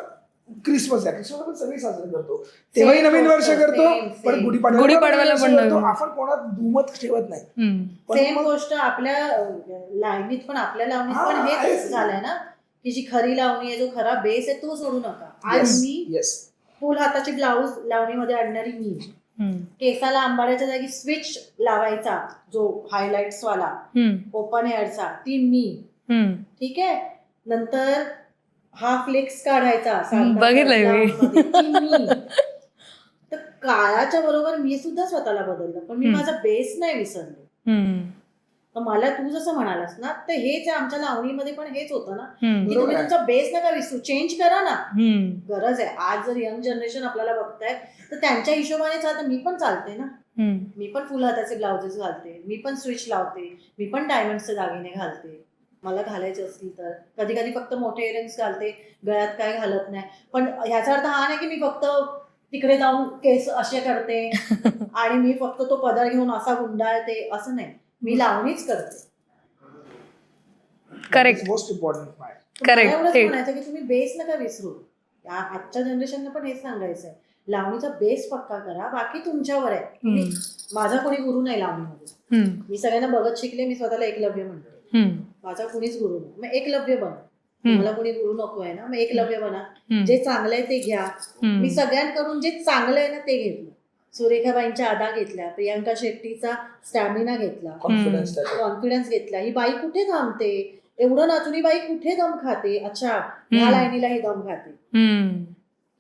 क्रिसमस आहे, क्रिसमस आपण सगळे साजरे करतो, तेव्हाही नवीन वर्ष करतो, पण गुढीपाडव्याला पण आपण कोणात दुमत ठेवत नाही. सेम गोष्ट आपल्या लावणीत पण हेच झालंय ना, की जी खरी लावणी आहे, जो खरा बेस आहे, तो सोडू नका. आज मी फुल हाताची ब्लाऊज लावणीमध्ये आणणारी मी, केसाला आंबाड्याच्या जागी स्विच लावायचा जो हायलाइट्स वाला ओपन हेअरचा, ती मी. ठीक आहे, नंतर हा फ्लेक्स काढायचा बघितलंय मी. तर काळाच्या बरोबर मी सुद्धा स्वतःला बदललं, पण मी माझा बेस नाही विसरले. तर मला तू जसं म्हणालास ना, तर हेच आहे आमच्या लावणीमध्ये पण हेच होतं ना, की तुम्ही तुमचा बेस नका विसरू, चेंज करा ना. गरज आहे. आज जर यंग जनरेशन आपल्याला बघताय तर त्यांच्या हिशोबाने चालतं. मी पण चालते ना, मी पण फुल हाताचे ब्लाउजेस घालते, मी पण स्विच लावते, मी पण डायमंडचे दागिने घालते मला घालायचे असतील तर. कधी कधी फक्त मोठे इयरिंग्स घालते, गळ्यात काय घालत नाही. पण ह्याचा अर्थ हा नाही की मी फक्त तिकडे जाऊन केस असे करते आणि मी फक्त तो पदर घेऊन असा गुंडाळते, असं नाही. मी लावणीच करते. Correct, most important. करेक्ट. म्हणायचं की तुम्ही बेस नका विसरू. आजच्या जनरेशनला पण हेच सांगायचंय, लावणीचा बेस पक्का करा, बाकी तुमच्यावर आहे. माझा कोणी गुरु नाही लावणीमध्ये. मी सगळ्यांना बघत शिकले, मी स्वतःला एकलव्य म्हणते. माझा कुणीच गुरु नाही. मग एकलव्य बना. मला कोणी गुरु नको आहे ना, मग एकलव्य बना. जे चांगलं आहे ते घ्या. मी सगळ्यांकडून जे चांगलं आहे ना ते घेतलं. सुरेखाबाईंच्या अदा घेतल्या, प्रियांका शेट्टीचा स्टॅमिना घेतला, कॉन्फिडन्स घेतला. ही बाई कुठे थांबते, एवढं नाचून ही बाई कुठे दम खाते, अच्छा ह्या लाईनीला ही दम खाते.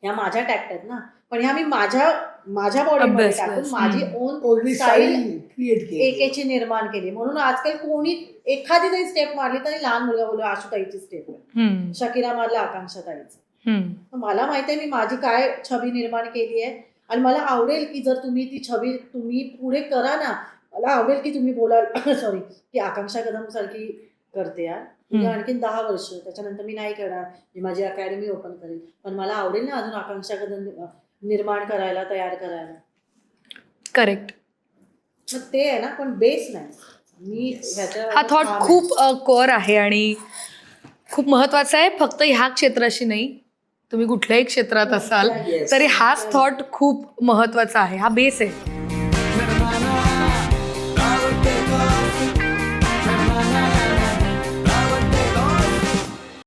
ह्या माझ्या टॅक्ट आहेत ना, पण ह्या मी माझ्या बॉडीमध्ये टाकून माझी ओन स्टाईल एकेची निर्माण केली. म्हणून आजकाल कोणी एखादी जरी स्टेप मारली तरी लहान मुलगा बोलतो आशुताईची स्टेप आहे, शकीरा मारला आकांक्षाताईचं. मला माहिती आहे मी माझी काय छबी निर्माण केली आहे, आणि मला आवडेल की जर तुम्ही ती छबी तुम्ही पुढे करा ना. मला आवडेल की तुम्ही बोलाल सॉरी की आकांक्षा कदम सारखी करते यार, तुझ्या आणखीन 10 वर्ष, त्याच्यानंतर मी नाही करणार, मी माझी अकॅडमी ओपन करेल, पण मला आवडेल ना अजून आकांक्षा कदम निर्माण करायला, तयार करायला. करेक्ट. मग ते आहे ना, पण बेस नाही. मी ह्याच्या हा थॉट खूप कोअर आहे आणि खूप महत्वाचा आहे. फक्त ह्या क्षेत्राशी नाही, तुम्ही कुठल्याही क्षेत्रात असाल तरी हाच थॉट खूप महत्वाचा आहे. हा बेस आहे.